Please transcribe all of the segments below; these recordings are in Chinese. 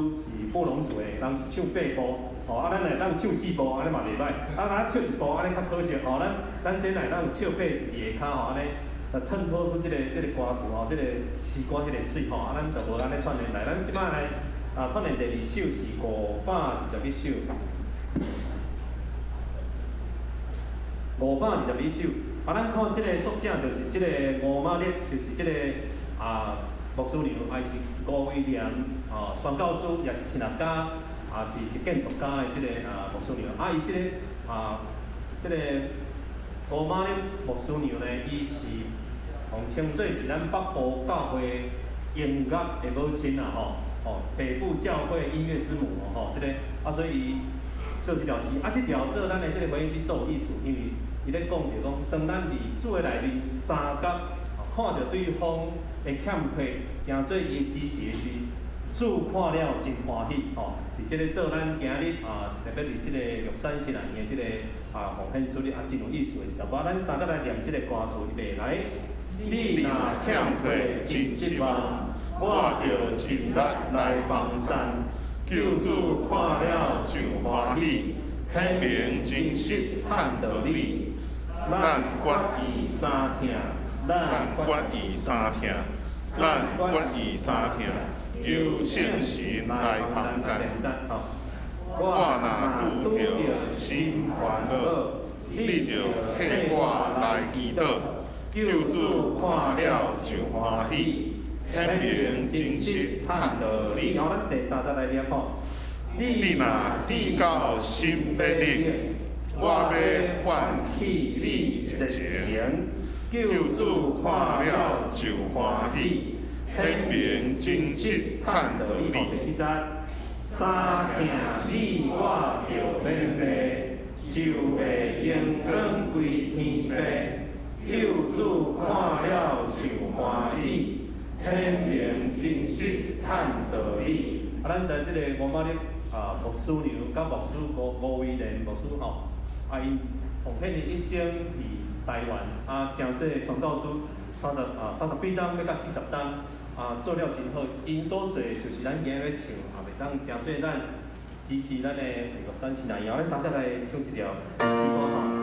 师是布农族的，人是唱8步，吼咱来当唱4步，安尼嘛袂歹。咱唱1步安尼较可惜，吼咱这来当唱8是伫下骹吼安尼，衬托出这个歌词吼，这个诗歌这个水吼，咱就无安尼串联来。咱即摆来串联第2首是521首。521首，咱看即个作者就是即个吴马烈，就是即个牧师娘，也是吴威廉宣教师，也是亲学家，是建筑家的即个牧师娘。伊即个即个吴马烈牧师娘呢，伊是互称作是咱北部教会音乐的母亲吼，北部教会音乐之母吼，即个所以伊做即条诗，即条做咱的即个回应诗做有意思，因为伊咧讲着讲，当咱伫主的内面三角看着对方的欠缺，诚做伊支持的时，主看了真欢喜吼。伫即个做咱今日特别伫即个玉山新南园的即个奉献主日真有意思的时候，咱三角来念即个歌词，预备来。你若欠缺真失望，我着尽力来帮赞，救主看了就欢喜，显明真实盼到你。咱决意三听，咱决意三听，咱决意三听，求圣神来帮咱。我若拄着心烦恼，你着替我来祈祷。救主看了就欢喜，显明真实盼到你。然后咱第3节来念吼，你若知到心要冷，我要唤起你热情。救主看了就欢喜，显明真实盼到你。第4节，三听你我着免白，就会阳光归天白。救主看了就欢喜，显明真实盼到你。咱在即个吴马烈牧师娘甲牧师吴威廉牧师吼，因奉献伊一生伫台湾诚济宣教师38档要到40档做了真好。因所做就是咱今日要唱袂当诚济咱支持咱的玉山新南园。咱三角来唱一条诗歌吼。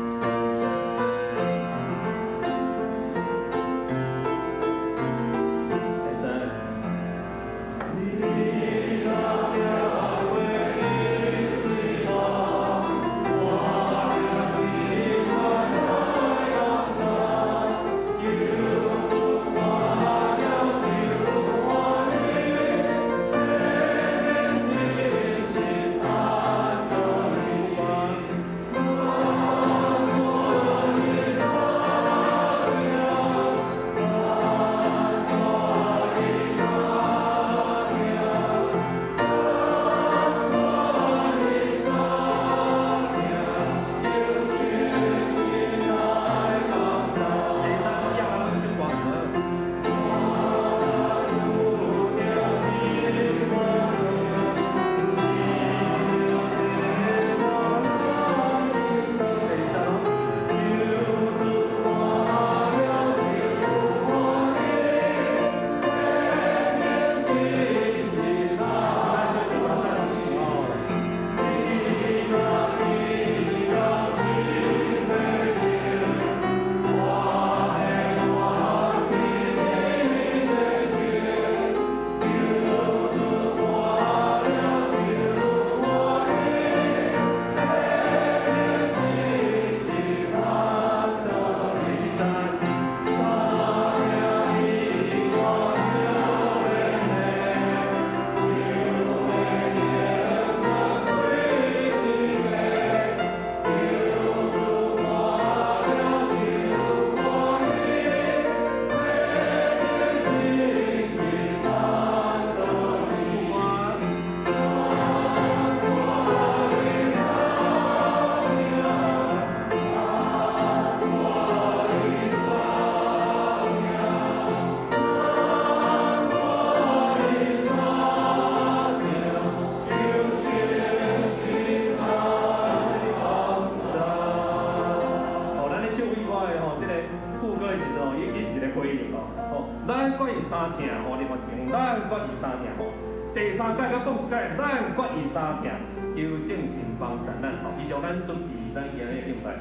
第第三届甲讲一届，咱决意三行，求圣神帮咱吼。以上咱准备咱今日敬拜。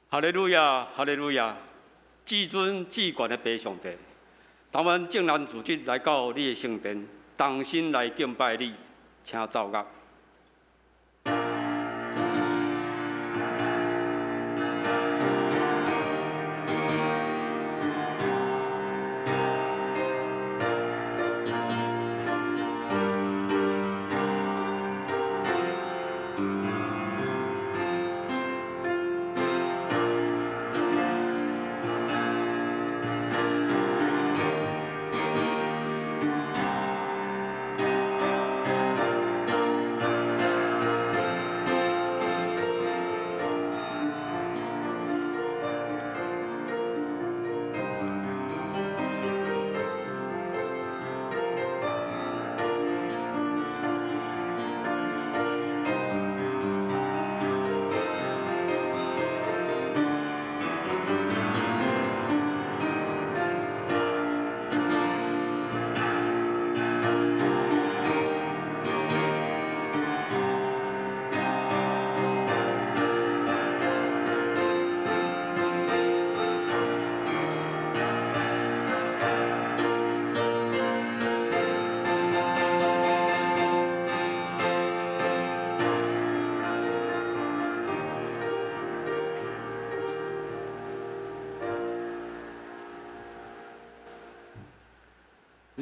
哈利路亚，哈利路亚！至尊至高的父上帝，当阮正然自觉来到你的圣殿，同心来敬拜你，请奏乐。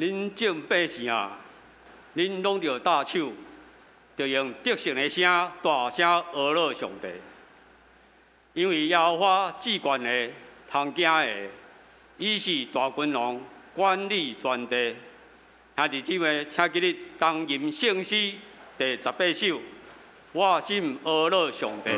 恁众百姓啊，恁拢着大手，着用得胜的声大声阿乐上帝，因为耶和华至权的、通行的，伊是大君王，管理全地。兄弟姊妹，请今日当吟圣诗第18首，我心阿乐上帝。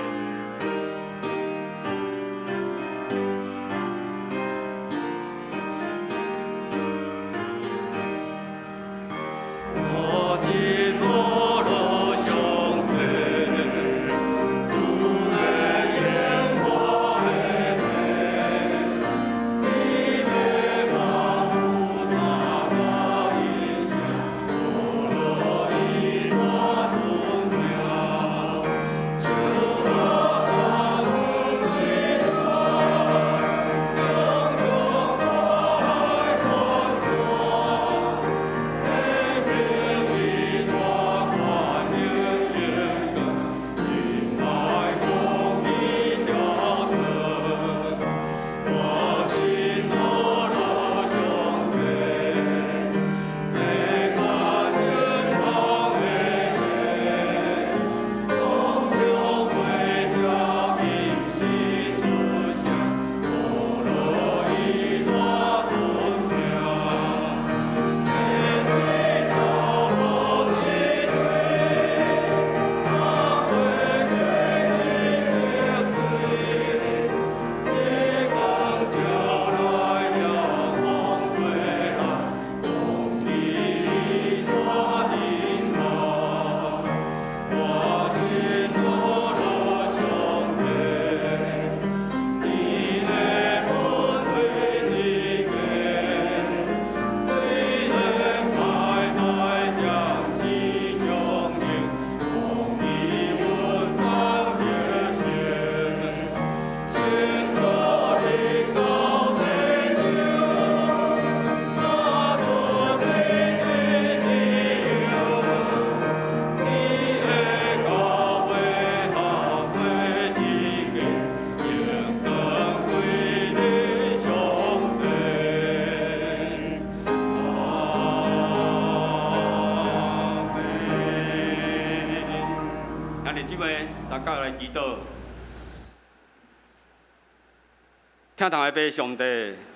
听堂的爸上帝，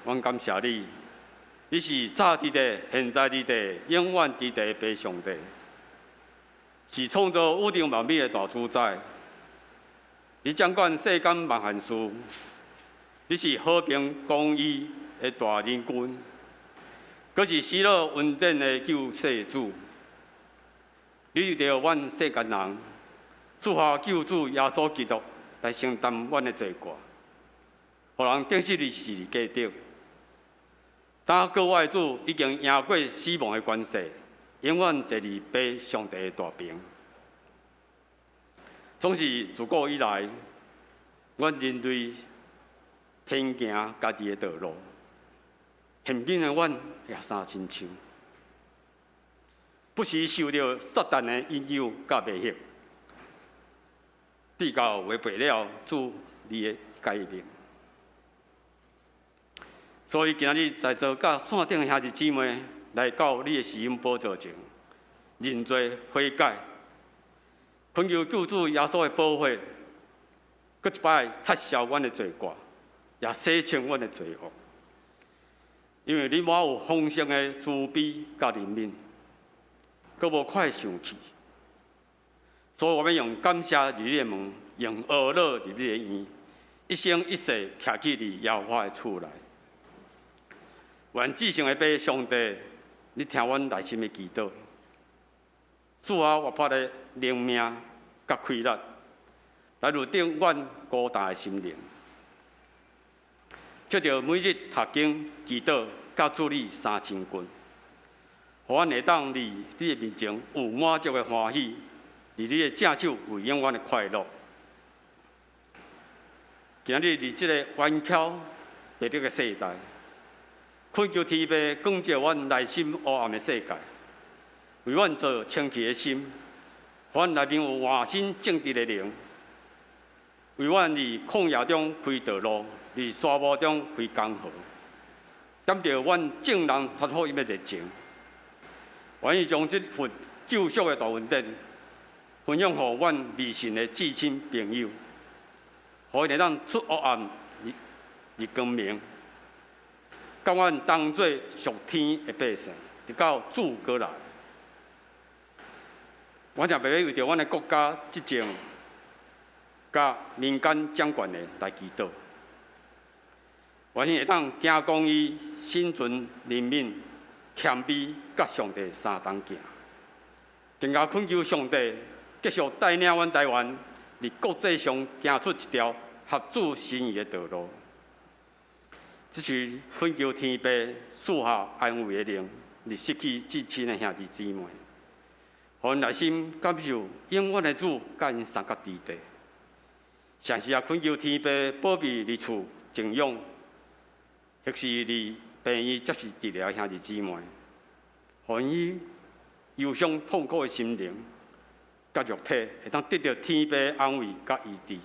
阮感谢你，你是早之地、现在之地、永远之地的爸上帝，是创造宇宙万物的大主宰。你掌管世间万件事，你是和平公义的大人君，阁是喜乐稳定的救世主。你为着阮世间人，赐下救主耶稣基督来承担阮的罪过。互人定死你是价值。但各位主已经赢过死亡的关系，永远坐伫爸上帝的大屏。总是自古以来，阮人类偏行家己的道路，现今的阮也三亲像，不时受到撒旦的引诱甲迷惑，直到违背了主你的诫命。所以今日在座甲线顶的兄弟姊妹来到你的施恩宝座前，认罪悔改，恳求救主耶稣的保护，搁一摆撤销阮的罪过，也洗清阮的罪恶。因为你满有丰盛的慈悲甲怜悯，搁无快生气，所以我们用感谢入你的门，用懊恼入你的院，一生一世徛起你耶和华的厝内。愿至圣的爸上帝，你听阮内心的祈祷，赐下活泼的灵命甲快乐，来入定阮孤单的心灵。借着每日读经、祈祷、甲主你三千君，互阮会当伫你的面前有满足的欢喜，伫你的正手有永远的快乐。今日伫这个弯巧白绿的世代，恳求天父光照阮内心黑暗的世界，为阮做清气的心，互阮内面有换新正直的灵，为阮伫旷野中开道路，伫沙漠中开江河，感到阮众人传福音的热情，愿意将这份救赎的大恩典分享给阮未信的至亲朋友，互因会当出黑暗入光明，甲阮当作属天的百姓，直到主过来。阮也袂要为着阮的国家执政，甲民间掌权的来祈祷。愿意会当行公义、心存人民、谦卑，甲上帝相同行，更加恳求上帝继续带领阮台湾伫国际上行出一条合主心意的道路。这是恳求天父赐下安慰的灵，伫失去至亲的兄弟姊妹，互因内心感受永远的主甲因三角之地。同时也恳求天父保庇伫厝静养，或是伫病院接受治疗的兄弟姊妹，互因忧伤痛苦的心灵甲肉体会当得到天父的安慰甲医治。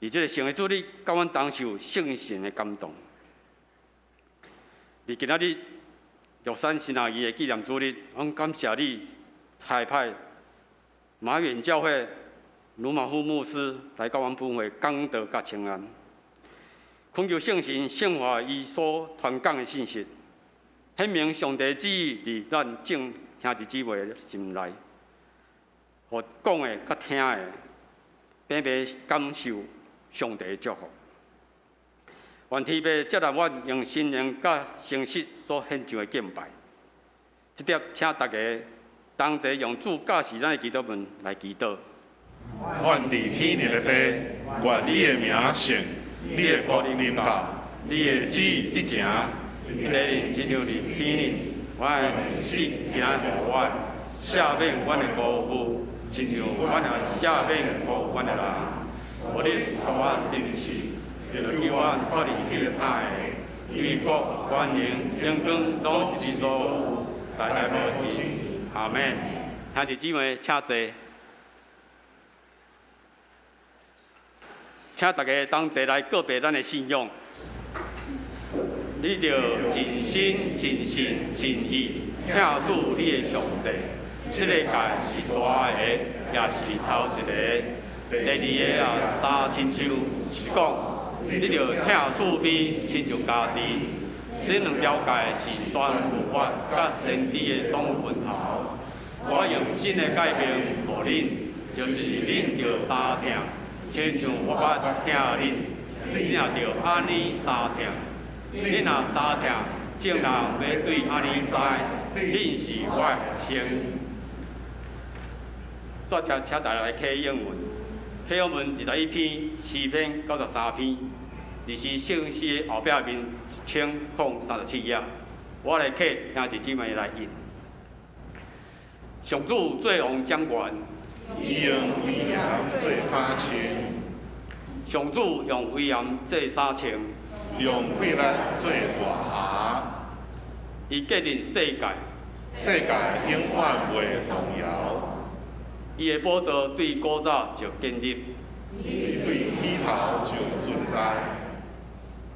而这个圣的主日，甲阮同受圣神的感动。而今仔日玉山新阿姨的纪念主日，阮感谢你差派马远教会鲁马夫牧师来到阮本会讲道甲请安，恳求圣神圣化伊所传讲的信息，显明上帝旨意伫咱众兄弟姊妹的心内，互讲的甲听的，平平感受上帝的祝福。愿天父接纳阮用信仰甲诚实所献上的敬拜。这点，请大家同齐用主教示咱的祈祷文来祈祷。愿伫天日的父，愿你的名圣，你的国临到，你的旨意得成，你的灵亲像伫天日，阮的死今仔互阮，赦免阮的过误，亲像阮也赦免过阮的人，互你带阮入去。就叫阮脱离迄个歹的，为国、权能、荣光，拢是你所有，代代无尽。阿免。兄弟姊妹，请坐。请大家同齐来告别咱的信仰。你着尽心、尽性、尽意听主你的上帝。这个界是大个，也是头一个。第二个啊，三亲像是讲。你着听厝边亲像家己，这两条界是全律法甲先知的总分头。我用新的改变互恁，就是恁着三听，亲像我捌听恁，恁也着安尼三听。恁若三听，众人要对安尼知，恁是我的学生。煞车，请大家来考英文。考英文21篇，诗篇93篇。二是圣诗的后壁面1037页，我来刻兄弟姊妹来印。上主做王掌权，伊用威严做三千，上主用威严做三千，用血力做大侠。伊决定世界，世界永远袂动摇。伊的宝座对古早就建立，伊对起头就存在。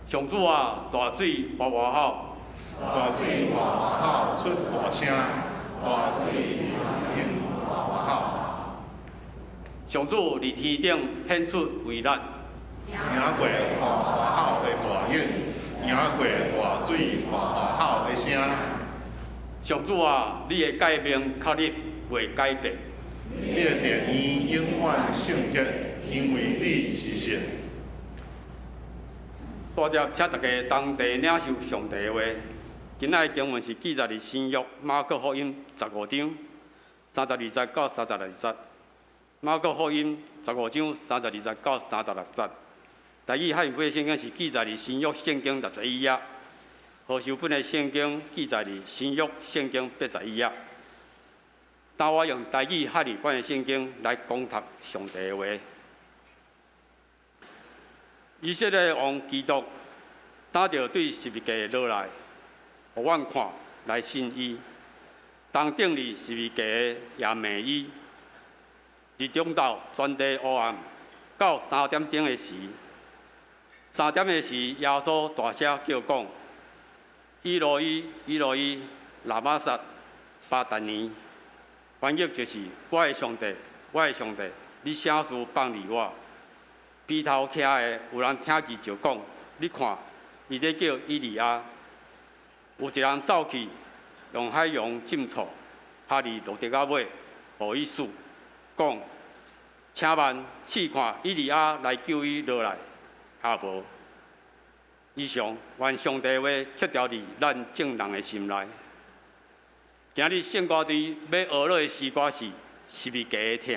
上主啊，大水哗哗吼，大水哗哗吼出大声，大水应哗哗吼。上主伫天顶显出威力，赢过哗哗吼的大影，赢过大水哗哗吼的声。上主啊，你的诫命确立袂改变，你的殿院永远圣洁，因为你是神。大家请大家同齐领受上帝的话。今仔的经文是记载伫新约马可福音15章32节到36节。马可福音15章32节到36节。台语汉语本的圣经是记载伫新约圣经61页。何修本的圣经记载伫新约圣经81页。但我用台语汉语版的圣经来讲读上帝的话。以色列王基督打着对十字架落来，互阮看来信伊。当顶哩十字架也骂伊。日中昼全地黑暗，到3点钟的时，3点的时，耶稣大声叫讲：伊罗伊，伊罗伊，拉玛撒，巴旦年，翻译就是我的上帝，我的上帝，你啥事放离我？鼻头徛的有人听见就讲，你看，伊在叫伊利亚。有一人走去，用海洋浸错，下伫陆地仔尾，互伊死，讲，请问试看伊利亚来救伊落来，也无。以上，愿上帝话刻条伫咱正人的心内。今日圣歌队要学落的诗歌是《十字架的疼》。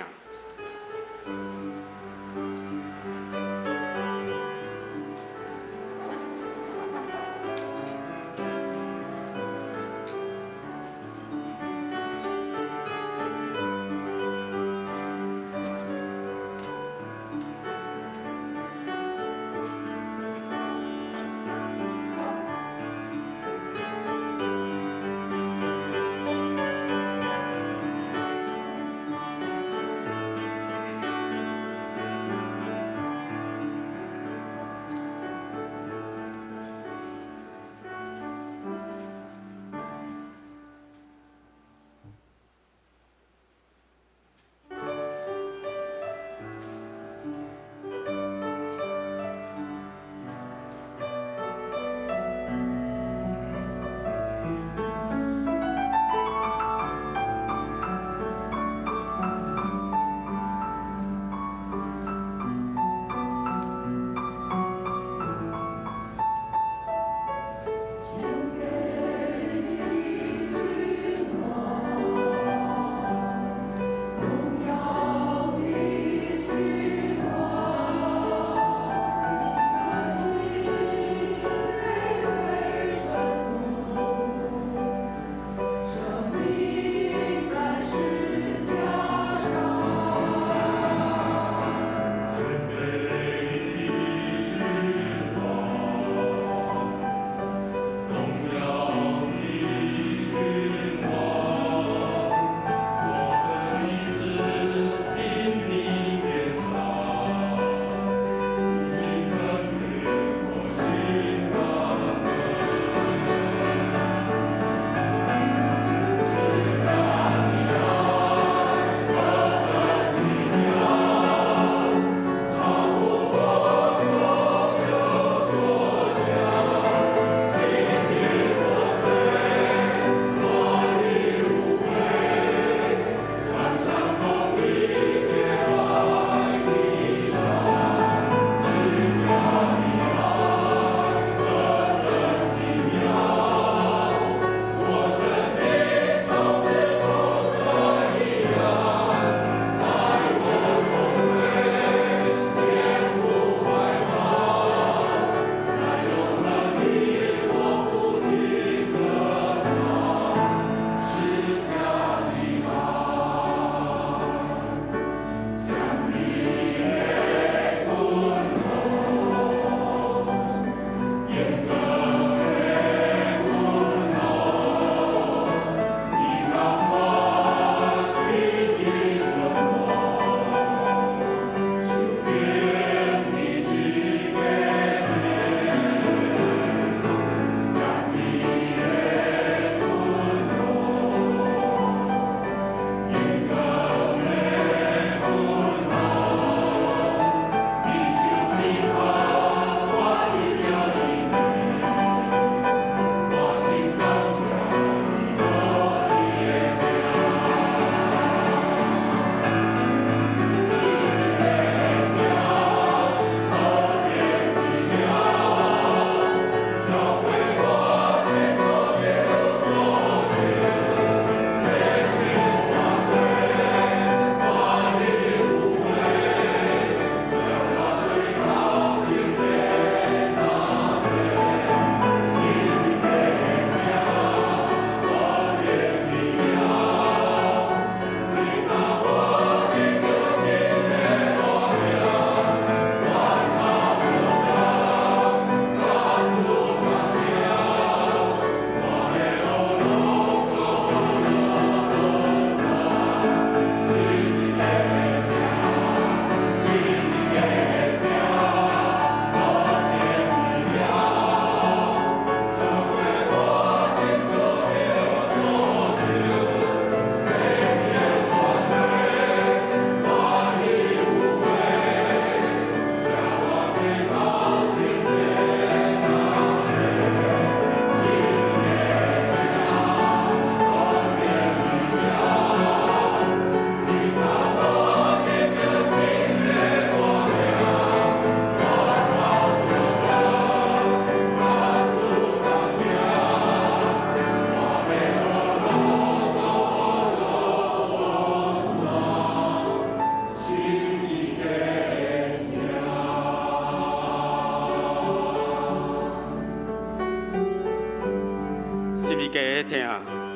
家听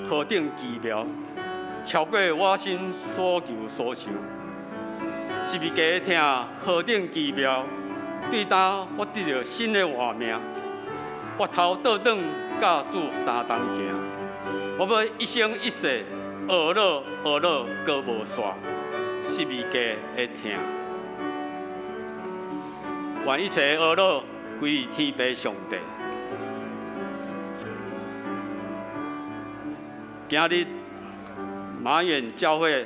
河顶奇妙，超过我心所求所想。是咪家听河顶奇妙，对当我得到新的活命，我头倒转甲主三东行，我要一生一世学乐学乐过无煞，是咪家会听？愿一切学乐归于天父上帝。今日马远教会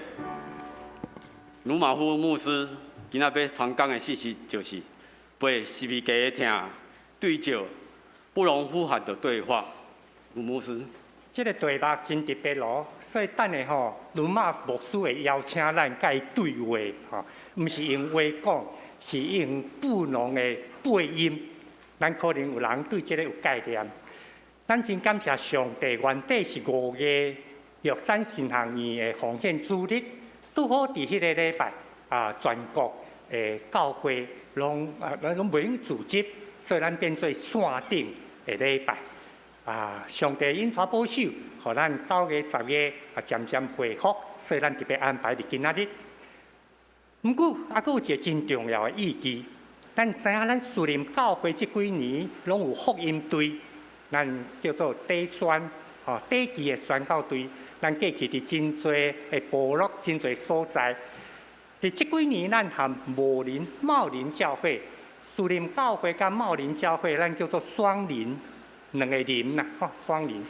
鲁马夫牧师今仔要传讲的信息就是陪是咪家听对照不容呼喊的对话。鲁牧师，这个题目真特别咯，所以等下鲁马牧师会邀请咱甲伊对话毋是用话讲，是用不同的配音。咱可能有人对这个有概念。咱真感谢上帝，原底是5月玉山神学院的奉献主日，拄好伫迄个礼拜全国的教会拢袂用组织，所以咱变做线顶的礼拜。上帝因法保守，互咱9月、10月渐渐恢复，所以咱特别安排伫今仔日。毋过，佫有一个真重要的意义，咱知影咱树林教会这几年拢有福音队。咱叫做短宣，短期的宣教队，咱过去伫真侪的部落、真侪所在。伫这几年，咱和茂林教会、树林教会甲茂林教会，咱叫做双林，两个林呐，双林。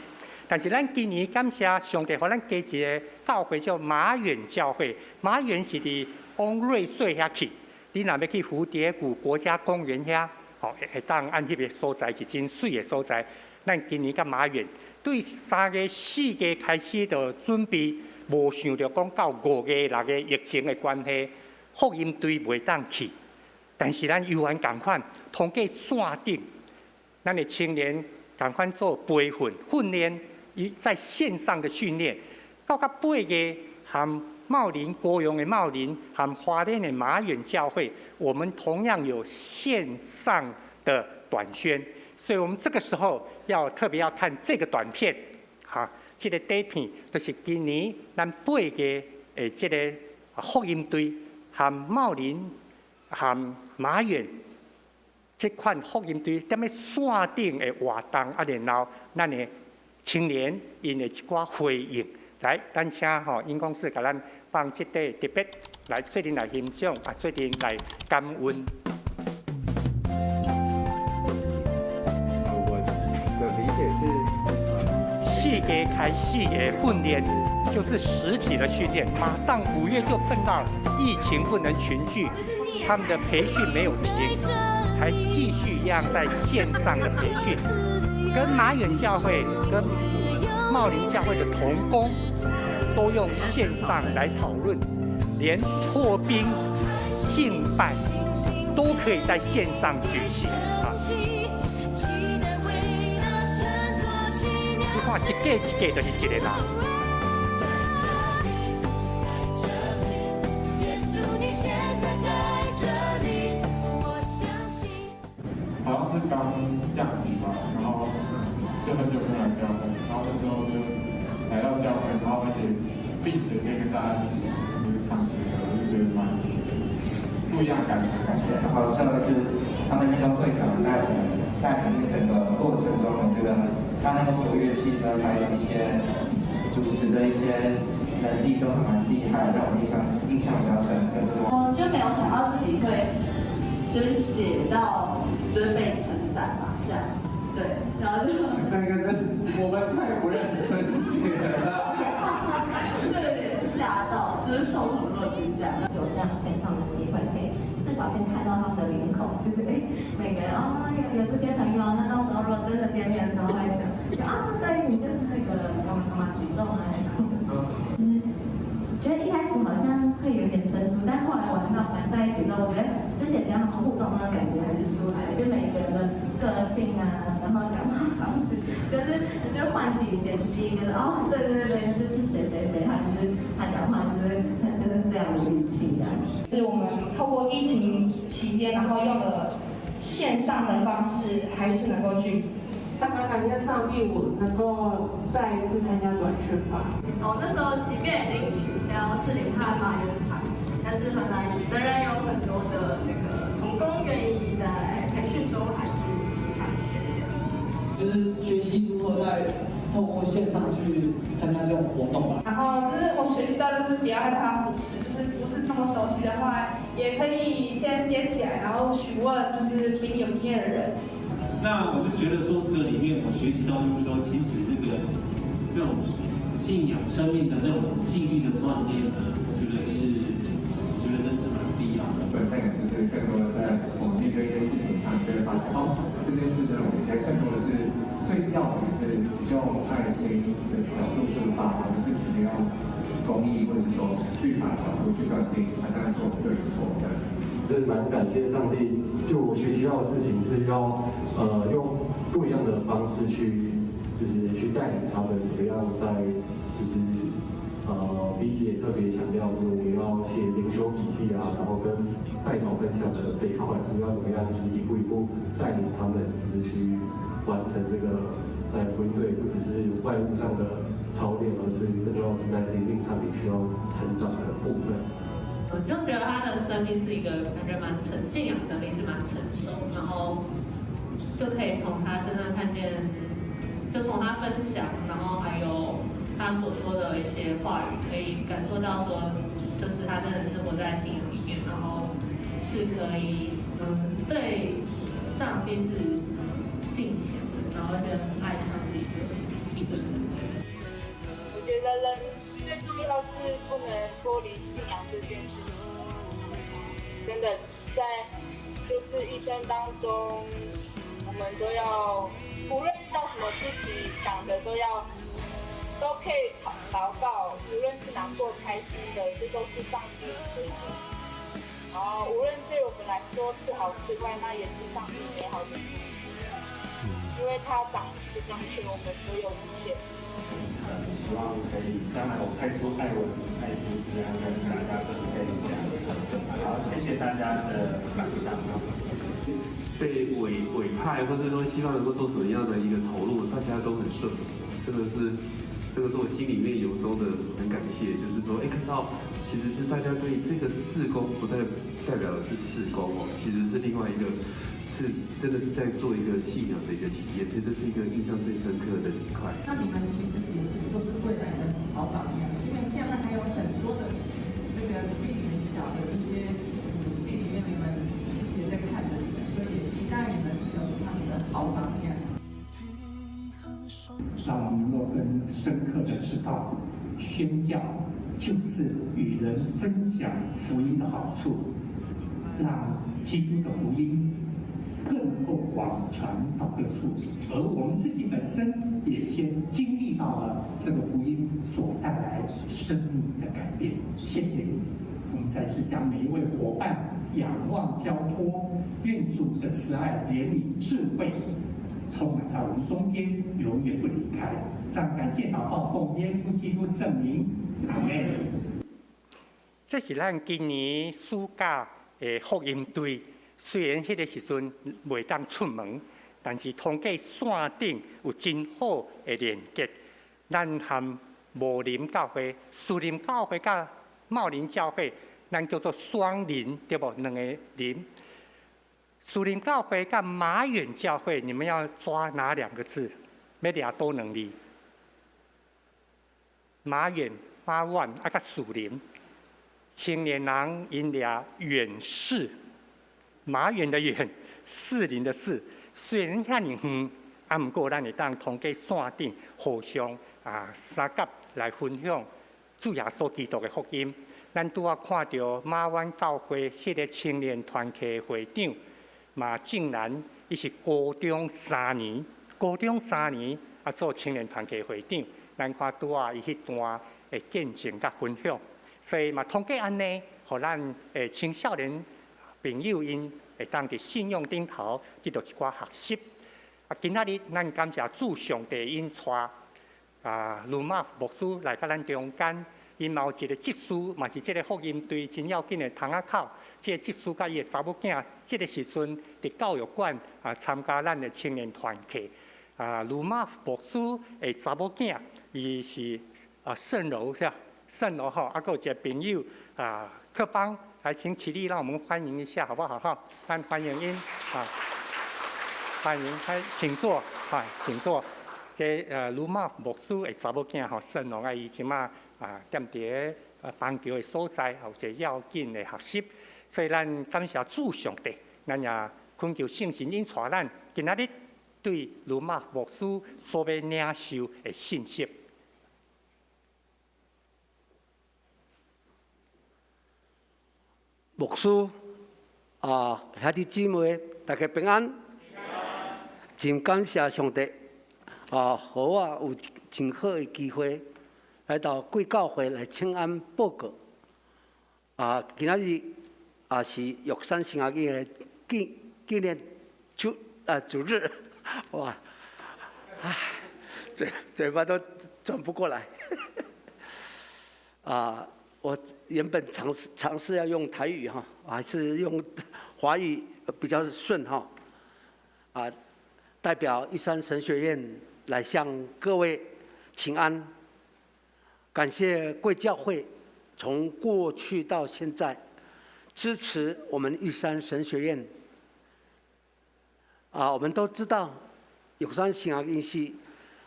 但是咱今年感谢上帝，互咱加一个教会叫马远教会。马远是伫往瑞穗遐去，你若要去蝴蝶谷国家公园遐，会当按迄个所在是真水的所在。咱今年甲马远对3月、4月开始就准备，无想到讲到5月、6月疫情的关系，福音队袂当去。但是咱犹原共款，通过线顶，咱的青年共款做培训练，在线上的训练，到8月和茂林国荣的茂林和花莲的马远教会，我们同样有线上的短宣。所以我们这个时候特别要看这个短片，这个短片就是今年咱8月的这个福音队和茂林和马远这款福音队踮咧线顶的活动，然后咱的青年因的一寡回应，来，咱请因公司甲咱放这块特别来做阵来欣赏，做阵来感恩。4月开始的训练就是实体的训练，马上5月就碰到疫情不能群聚，他们的培训没有停，还继续一样在线上的培训，跟马远教会、跟茂林教会的同工都用线上来讨论，连破冰、敬拜都可以在线上举行你看一个一个就是一个人。好像是刚降息吧，然后就很久没有来教会，然后那时候就来到教会，然后并且可以跟大家一起唱诗歌，我就觉得蛮不一样的感觉。好像是他们那个会长带领整个过程中，我觉得他那个活跃性呢，还有一些主持的一些能力都蛮厉害，让我印象比较深刻。我就没有想到自己会就是写到就是被称赞嘛，这样对，然后就那个是我们太不认真写了，就有点吓到，就是受宠若惊这样。有这样线上的机会，可以至少先看到他们的脸孔，就是每个人有这些朋友，那到时候如果真的见面的时候会讲，对，你就是那个干嘛举重啊什么的，就是觉得一开始好像会有点生疏，但后来玩在一起之后，我觉得之前跟他们互动那个感觉还是出来，就每个人的个性啊，然后讲话方式，就唤起以前记忆，就是对，就是谁，他讲话就是这样的语气这样。是我们透过疫情期间，然后用了线上的方式，还是能够聚集。还蛮感谢上帝，我能够再一次参加短宣吧。那时候即便已经取消士林汉马原场，但是仍然有很多的那个同工愿意在培训中还是一起尝试。就是学习如何在透过线上去参加这种活动吧。然后就是我学习到，就是不要害怕服饰，就是不是那么熟悉的话，也可以先接起来，然后询问就是比你有经验的人。那我就觉得说，这个里面我学习到就是说，其实这种信仰生命的这种纪律的锻炼呢，我觉得真是蛮必要的。对，那也就是更多的在我们面对一些事情上，就会发现这件事呢，我觉得更多的是最要紧是用爱心的角度出发，而不是只用公益或者是说律法角度去断定他这样做对错这样子。是蛮感谢上帝，就我学习到的事情是要用不一样的方式去，就是去带领他们怎么样在就是B 姐特别强调说我们要写灵修笔记啊，然后跟代祷分享的这一块，就是要怎么样就是一步一步带领他们就是去完成这个在福音队不只是外务上的操练，而是更重要是在灵命上你需要成长的部分。我就觉得他的生命是一个感觉信仰生命是蛮成熟，然后就可以从他身上看见，就从他分享，然后还有他所说的一些话语，可以感受到说，就是他真的是活在信仰里面，然后是可以对上帝是敬虔的，然后是很爱上帝的一个人。我觉得人最重要是不能脱离信仰这件事情。真的在就是一生当中，我们都要无论遇到什么事情，想的都可以祷告，无论是难过开心的，这都是上帝的旨意。然后无论对我们来说是好是坏，那也是上帝美好的旨意，因为他掌权我们所有一切。希望可以将来我开出爱文、爱图资料跟大家分享一下。好，谢谢大家的分享。被委派，或是说希望能够做什么样的一个投入，大家都很顺服，这个是我心里面由衷的很感谢，就是说，看到其实是大家对这个事工不代表的是事工哦，其实是另外一个。是真的是在做一个信仰的一个体验，所以这是一个印象最深刻的一块。那你们其实也是都是未来的好榜样，因为现在还有很多的那个比你们小的这些弟弟妹妹们，其实也在看着你们，所以也期待你们是成为他们的好榜样。让我们能够更深刻的知道，宣教就是与人分享福音的好处，让基督的福音更能够广传到各处，而我们自己本身也先经历到了这个福音所带来生命的改变。谢谢你，我们再次将每一位伙伴仰望交托，愿主的慈爱、怜悯、智慧充满在我们中间，永远不离开。这样感谢祷告，奉耶稣基督圣名，阿门。这是咱今年暑假的福音队。虽然迄个时阵袂当出门，但是通过线顶有真好的连接。咱和茂林教会、树林教会甲茂林教会，咱叫做双林，对不？两个林。树林教会甲马远教会，你们要抓哪两个字？要俩多能力。马远、马万啊，甲树林，青年人因俩远视。马远的远，士林的士，虽然遐尼远，啊，不过咱会当通过线顶互相三甲来分享主耶稣基督的福音。咱拄啊看到马湾教会迄个青年团契会长马正南，伊是高中3年做青年团契会长。咱看拄啊伊迄段的见证甲分享，所以嘛通过安尼，互咱青少年。朋友因会当伫信用顶头得到一寡学习。今仔日咱感谢主上帝因带鲁马牧师来到咱中间，因嘛有一个执事，嘛是这个福音队真要紧的窗仔口。这个执事甲伊的查某囝，这个时阵伫教育馆参加咱的青年团契。鲁马牧师的查某囝，伊是圣柔是吧？圣柔哈，还有一个朋友克邦，还请起立让我们欢迎一下好不好哈？欢迎因欢迎，请坐，请坐。这鲁马牧师的查某囝吼，圣柔伊即马踮伫邦桥的所在，有一个要紧的学习，所以咱感谢主上帝，咱也恳求圣神引带咱，今仔日对鲁马牧师所要领受的信息。牧师兄弟姊妹，大家平安。真感谢上帝互我有真好的机会来到贵教会来请安报告。今仔日是玉山圣雅院的纪念主日，哇，嘴巴都转不过来。我原本尝试要用台语哈，还是用华语比较顺哈。代表玉山神学院来向各位请安，感谢贵教会从过去到现在支持我们玉山神学院。我们都知道，玉山圣雅院是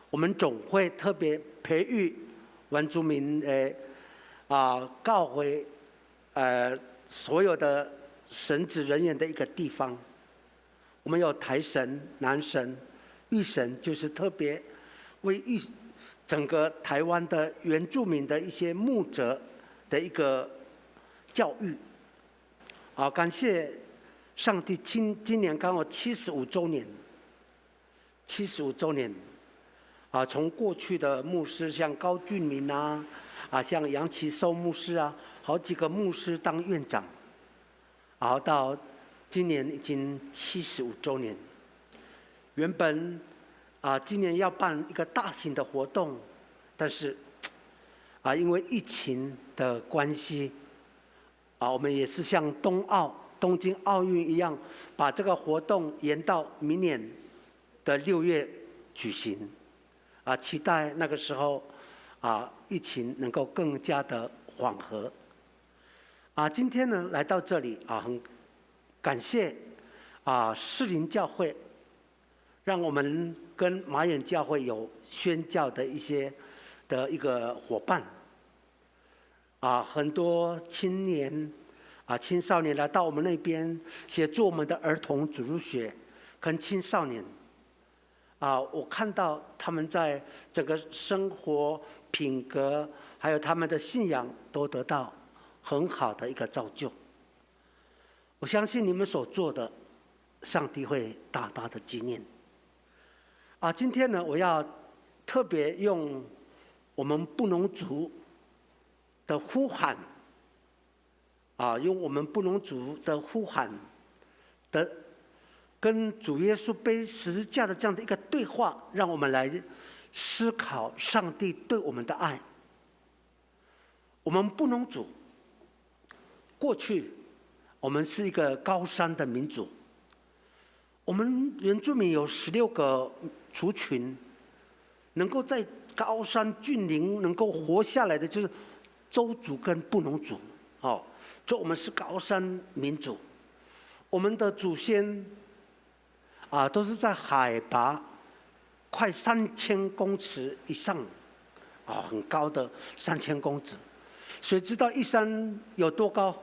我们总会特别培育原住民教会所有的神职人员的一个地方。我们有台神、南神、玉神，就是特别为整个台湾的原住民的一些牧者的一个教育。感谢上帝今年刚好75周年，75周年。从过去的牧师像高俊明像杨奇寿牧师好几个牧师当院长，到今年已经75周年。原本今年要办一个大型的活动，但是因为疫情的关系，我们也是像东京奥运一样，把这个活动延到明年的6月举行。期待那个时候疫情能够更加的缓和。今天呢来到这里很感谢士林教会，让我们跟马眼教会有宣教的一个伙伴。很多青年青少年来到我们那边协助我们的儿童主日学跟青少年。我看到他们在整个生活品格还有他们的信仰都得到很好的一个造就。我相信你们所做的，上帝会大大的纪念。今天呢，我要特别用我们布农族的呼喊，用我们布农族的呼喊的，跟主耶稣背十字架的这样的一个对话，让我们来思考上帝对我们的爱。我们布农族过去，我们是一个高山的民族。我们原住民有16个族群，能够在高山峻岭能够活下来的，就是邹族跟布农族。所以我们是高山民族。我们的祖先都是在海拔快3000公尺以上，很高的3000公尺。谁知道玉山有多高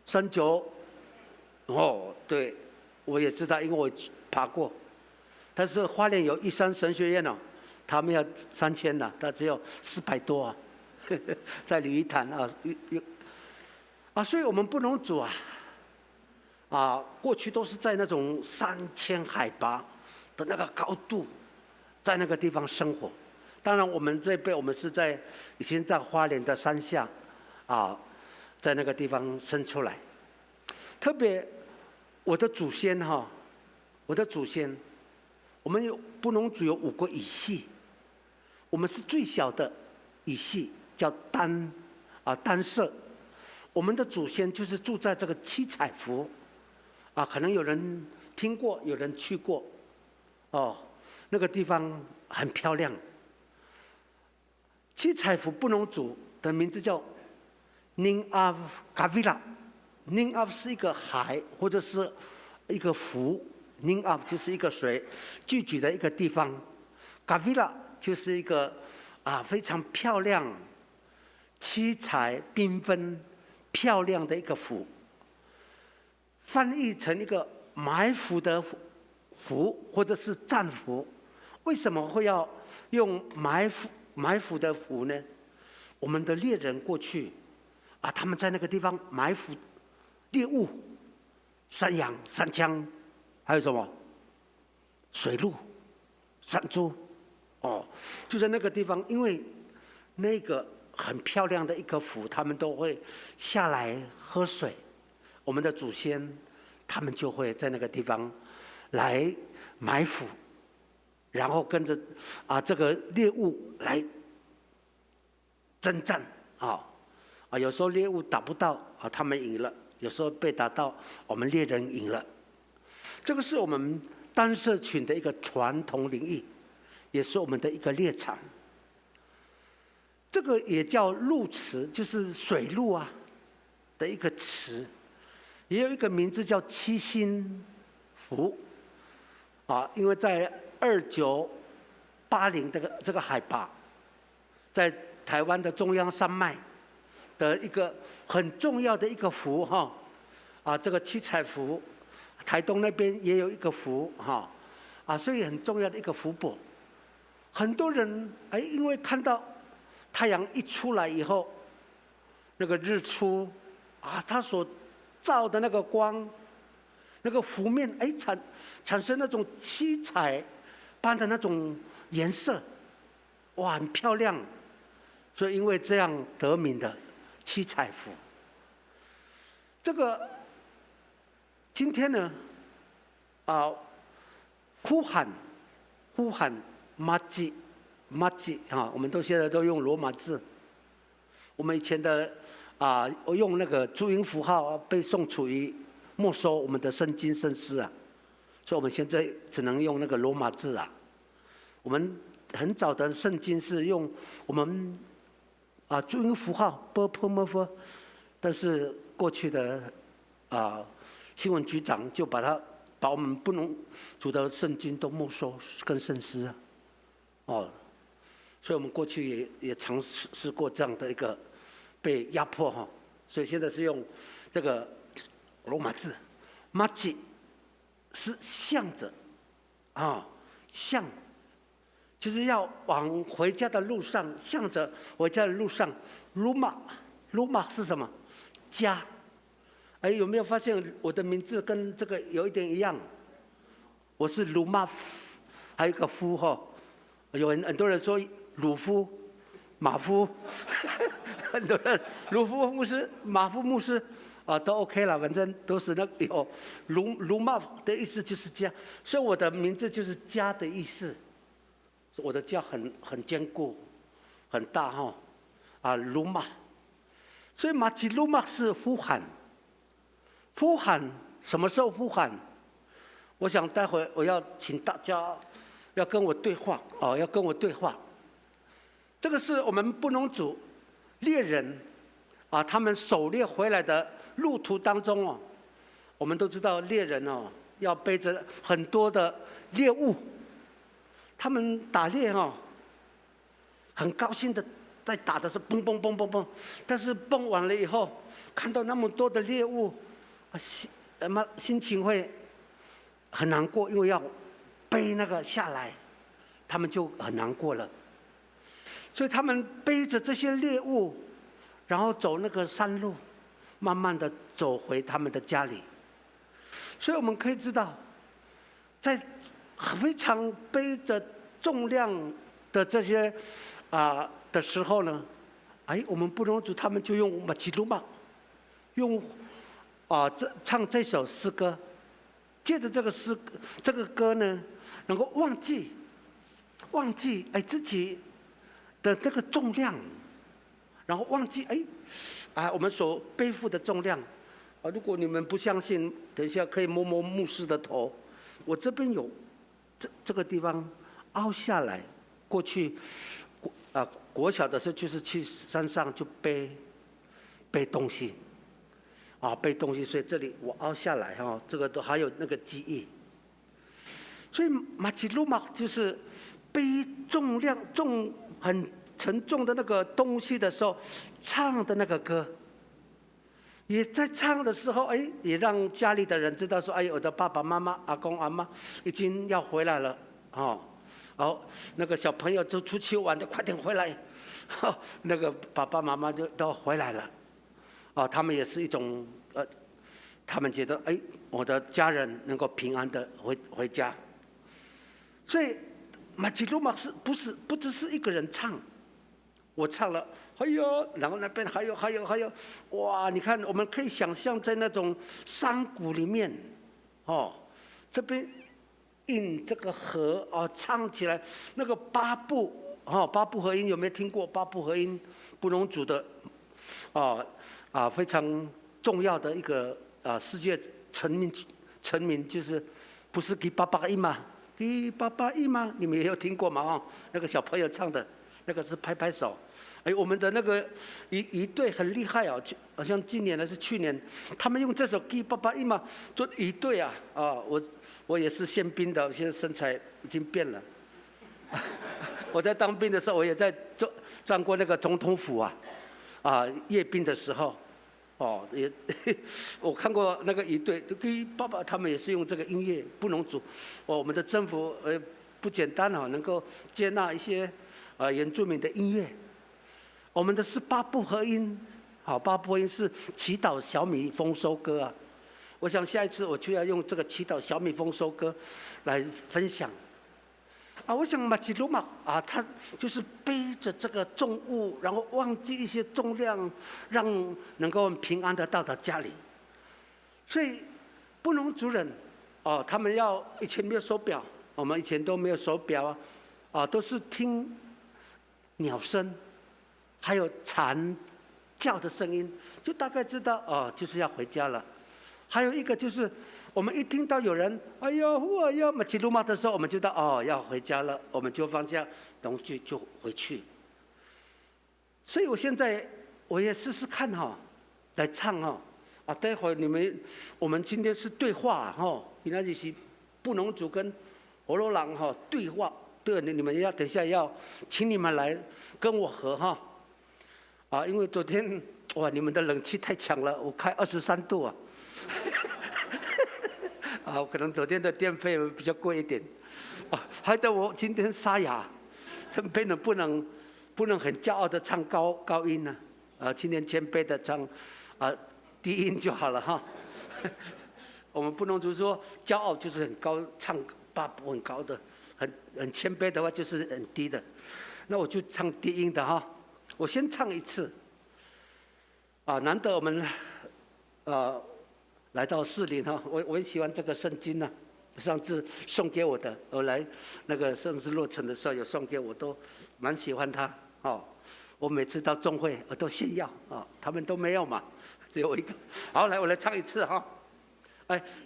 ？39。对，我也知道，因为我爬过。但是花莲有玉山神学院他们要3000了，他只有400多在鲤鱼潭所以我们布农族过去都是在那种3000海拔的那个高度，在那个地方生活。当然，我们这一辈我们是以前在花莲的山下在那个地方生出来。特别我的祖先我们布农族有5个乙系，我们是最小的乙系，叫丹社。我们的祖先就是住在这个七彩湖，可能有人听过，有人去过，哦，那个地方很漂亮。七彩湖布农族的名字叫 Ning Av Gavila。Ning Av 是一个海或者是一个湖 ，Ning Av 就是一个水聚集的一个地方 ，Gavila 就是一个非常漂亮、七彩缤纷、漂亮的一个湖。翻译成一个埋伏的伏或者是战俘，为什么会要用埋伏的伏呢？我们的猎人过去他们在那个地方埋伏猎物，山羊、山羌，还有什么水鹿、山猪，就在那个地方，因为那个很漂亮的一棵湖，他们都会下来喝水。我们的祖先，他们就会在那个地方来埋伏，然后跟着这个猎物来征战有时候猎物打不到他们赢了；有时候被打到，我们猎人赢了。这个是我们丹社群的一个传统领域，也是我们的一个猎场。这个也叫鹿池，就是水鹿的一个池。也有一个名字叫七星湖，因为在2980这个海拔，在台湾的中央山脉的一个很重要的一个湖这个七彩湖，台东那边也有一个湖所以很重要的一个湖泊。很多人因为看到太阳一出来以后，那个日出它所照的那个光，那个湖面产生那种七彩般的那种颜色，很漂亮。所以因为这样得名的七彩湖。这个今天呢呼喊马吉我们现在都用罗马字。我们以前的用那个注音符号被宋楚瑜没收我们的圣经圣诗所以我们现在只能用那个罗马字我们很早的圣经是用我们注音符号 b、p、m、f， 但是过去的新闻局长就把我们布农族的圣经都没收跟圣诗所以我们过去也尝试过这样的一个被压迫所以现在是用这个罗马字，马吉是向着向，就是要往回家的路上，向着回家的路上。鲁马是什么？家。有没有发现我的名字跟这个有一点一样？我是鲁马夫，还有一个夫有很多人说鲁夫、马夫，很多人鲁夫牧师、马夫牧师都 OK 了，反正都是那个有鲁马的意思就是家，所以我的名字就是家的意思。我的家很坚固，很大鲁马，所以马吉鲁马是呼喊。呼喊什么时候呼喊？我想待会我要请大家要跟我对话要跟我对话。这个是我们布农族猎人他们狩猎回来的路途当中我们都知道猎人要背着很多的猎物，他们打猎很高兴的在打的是蹦蹦蹦蹦蹦，但是蹦完了以后看到那么多的猎物心情会很难过，因为要背那个下来，他们就很难过了。所以他们背着这些猎物，然后走那个山路，慢慢的走回他们的家里。所以我们可以知道，在非常背着重量的这些的时候呢，我们布农族他们就用马吉鲁马，用唱这首诗歌，借着这个歌呢，能够忘记自己的那个重量，然后忘记我们所背负的重量。如果你们不相信，等一下可以摸摸牧师的头，我这边有这个地方凹下来。过去国小的时候就是去山上就背东西，背东西，所以这里我凹下来哈，这个都还有那个记忆。所以马吉鲁马就是背很沉重的那个东西的时候唱的那个歌，也在唱的时候，也让家里的人知道说，我的爸爸妈妈、阿公阿妈已经要回来了，那个小朋友就出去玩的，快点回来，那个爸爸妈妈就都回来了，他们也是一种他们觉得我的家人能够平安的回家，所以马吉鲁马是不只是一个人唱，我唱了，然后那边还有，哇！你看，我们可以想象在那种山谷里面，这边印这个和唱起来那个八部合音有没有听过？八部合音布农族的非常重要的一个世界成名就是不是给爸爸音嘛？给爸爸音吗？你们也有听过吗？那个小朋友唱的那个是拍拍手。我们的那个一队很厉害好像今年还是去年，他们用这首《给爸爸音嘛》做一队我也是宪兵的，我现在身材已经变了。我在当兵的时候，我也在站过那个总统府阅兵的时候，也我看过那个一队给爸爸，他们也是用这个音乐布农族。我们的政府不简单能够接纳一些原住民的音乐。我们的是八部合音，八部合音是祈祷小米丰收歌我想下一次我就要用这个祈祷小米丰收歌来分享。我想马吉鲁马他就是背着这个重物，然后忘记一些重量，让能够平安的到达家里。所以布农族人他们以前没有手表，我们以前都没有手表都是听鸟声。还有蝉叫的声音，就大概知道就是要回家了。还有一个就是，我们一听到有人马吉鲁马的时候，我们就知道要回家了，我们就放下农具就回去。所以我现在我也试试看来唱待会我们今天是对话你那就是布农族跟俄罗朗对话，对，你们等一下要请你们来跟我和因为昨天你们的冷气太强了，我开23度可能昨天的电费比较贵一点害得我今天沙哑，变得不能很骄傲的唱高音今天谦卑的唱低音就好了我们布农族说骄傲就是很高，唱八部很高的，很谦卑的话就是很低的，那我就唱低音的我先唱一次难得我们来到士林我很喜欢这个圣经上次送给我的，我来那个圣诗落成的时候有送给我，都蛮喜欢它我每次到中会我都炫耀他们都没有嘛，只有我一个。好，来我来唱一次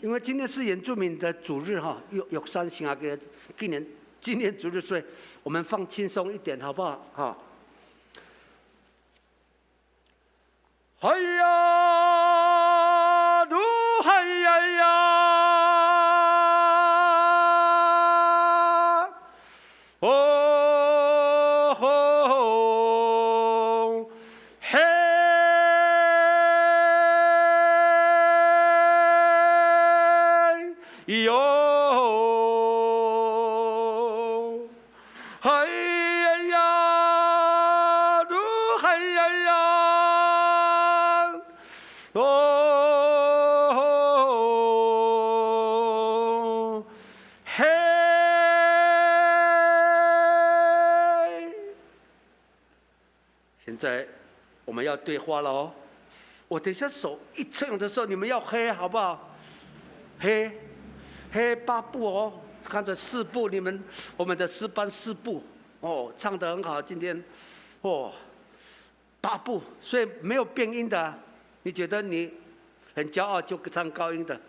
因为今天是原住民的主日玉山行啊个纪念主日，所以我们放轻松一点好不好嗨呀，噜嗨呀呀，嘿哟，嗨呀呀，噜嗨呀呀。嘿！现在我们要对话了我等一下手一唱的时候，你们要嘿好不好？嘿，嘿八部看着4部，我们的诗班4部唱得很好，今天8部，所以没有变音的。你觉得你很骄傲就唱高音的，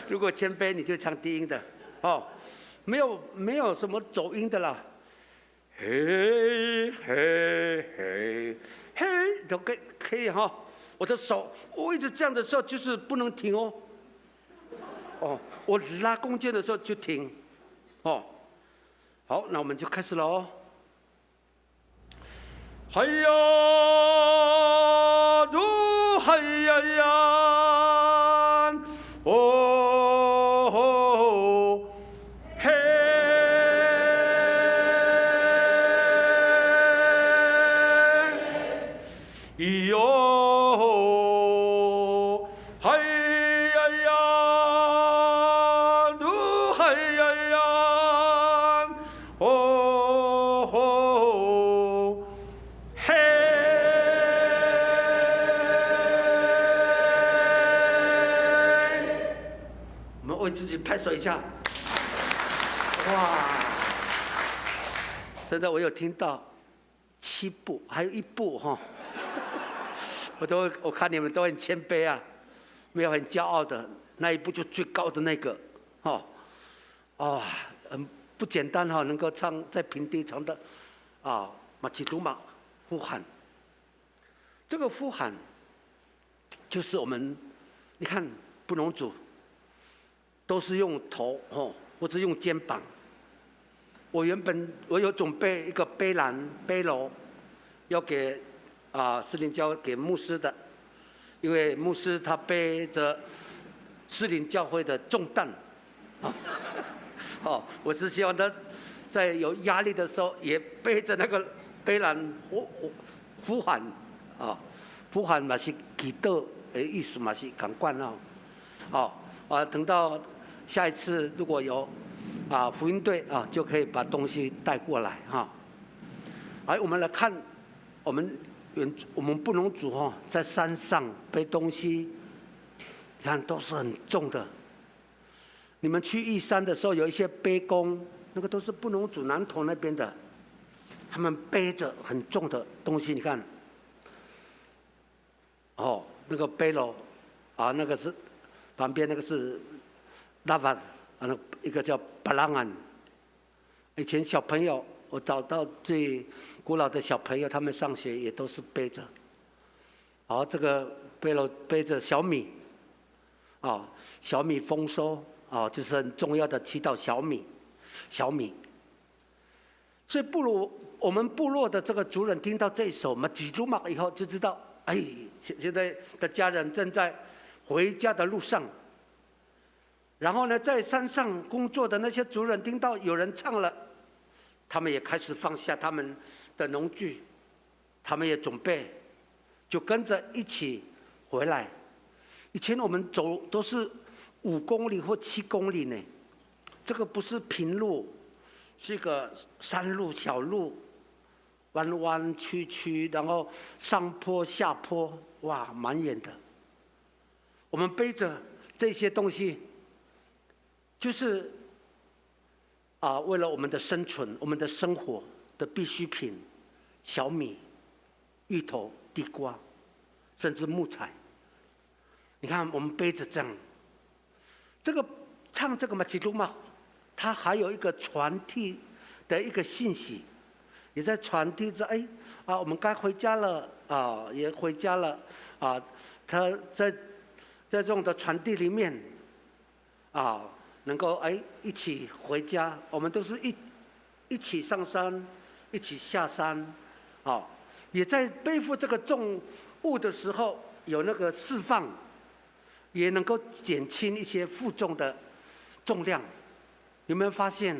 如果谦卑你就唱低音的没有什么走音的啦，嘿嘿嘿嘿，都可以哈。我的手我一直这样的时候就是不能停哦。哦，我拉弓箭的时候就停。哦，好，那我们就开始了哦。嗨呀，嘟嗨呀呀，哦嘿。哟，嗨呀呀，嘟嗨呀呀，哦吼，嘿。我们为自己拍手一下。哇，真的，我有听到7步，还有1步哈。我看你们都很谦卑啊，没有很骄傲的，那一步就最高的那个，哦，很不简单哈，能够唱在平地唱的，马吉鲁玛呼喊。这个呼喊，就是我们，你看布农族都是用头或者用肩膀。我原本有准备一个背篓，要给。士林教给牧师的，因为牧师他背着士林教会的重担，我是希望他在有压力的时候也背着那个背篮呼喊，呼喊嘛是祈祷的意思嘛是同款等到下一次如果有福音队就可以把东西带过来我们来看我们布农族在山上背东西，你看都是很重的。你们去玉山的时候，有一些背工，那个都是布农族南投那边的，他们背着很重的东西。你看，那个背篓，那个是旁边那个是拉瓦，一个叫巴朗安。以前小朋友，我找到最古老的小朋友，他们上学也都是背着。这个背篓背着小米，小米丰收，就是很重要的祈祷小米。所以我们部落的这个族人听到这首马吉鲁玛以后，就知道，现在的家人正在回家的路上。然后呢，在山上工作的那些族人听到有人唱了，他们也开始放下他们的农具，他们也准备，就跟着一起回来。以前我们走都是5公里或7公里呢，这个不是平路，是一个山路、小路，弯弯曲曲，然后上坡下坡，哇，蛮远的。我们背着这些东西，就是为了我们的生存、我们的生活的必需品，小米、芋头、地瓜，甚至木材。你看，我们背着这样，唱这个马吉鲁玛，它还有一个传递的一个信息，也在传递着，我们该回家了也回家了它在这种的传递里面能够一起回家，我们都是一起上山，一起下山，也在背负这个重物的时候有那个释放，也能够减轻一些负重的重量。有没有发现，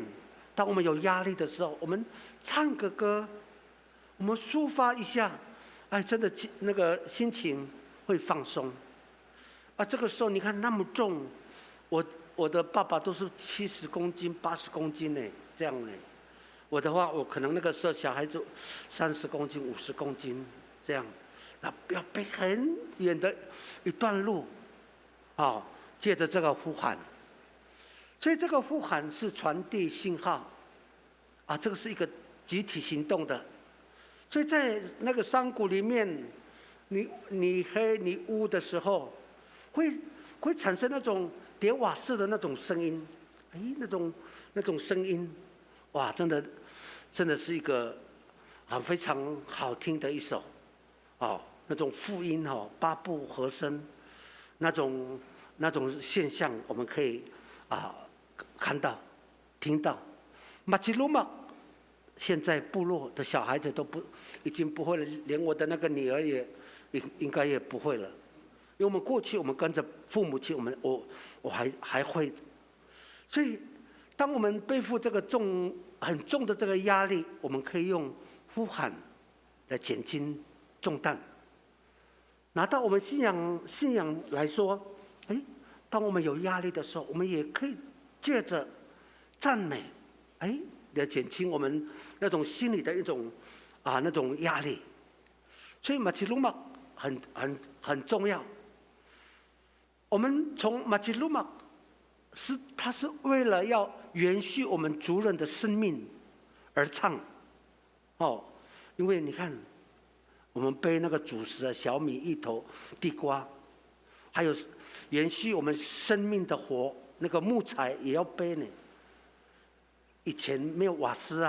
当我们有压力的时候，我们唱个歌，我们抒发一下，真的那个心情会放松。这个时候你看那么重，我的爸爸都是70公斤、80公斤呢，这样呢。我的话，我可能那个时候小孩子30公斤、50公斤这样，那要背很远的一段路，借着这个呼喊，所以这个呼喊是传递信号，这个是一个集体行动的。所以在那个山谷里面，你黑你乌的时候，会产生那种点瓦斯的那种声音，那种声音，哇，真的是一个非常好听的一首，那种复音八部和声，那种现象，我们可以看到、听到。马吉鲁玛，现在部落的小孩子已经不会了，连我的那个女儿应该也不会了。因为我们过去我们跟着父母亲，我还会，所以当我们背负这个很重的这个压力，我们可以用呼喊来减轻重担。拿到我们信仰来说，当我们有压力的时候，我们也可以借着赞美，来减轻我们那种心里的一种那种压力。所以马吉鲁玛很重要。我们从马吉鲁玛它是为了要延续我们族人的生命而唱，因为你看，我们背那个主食小米、芋头、地瓜，还有延续我们生命的火，那个木材也要背呢。以前没有瓦斯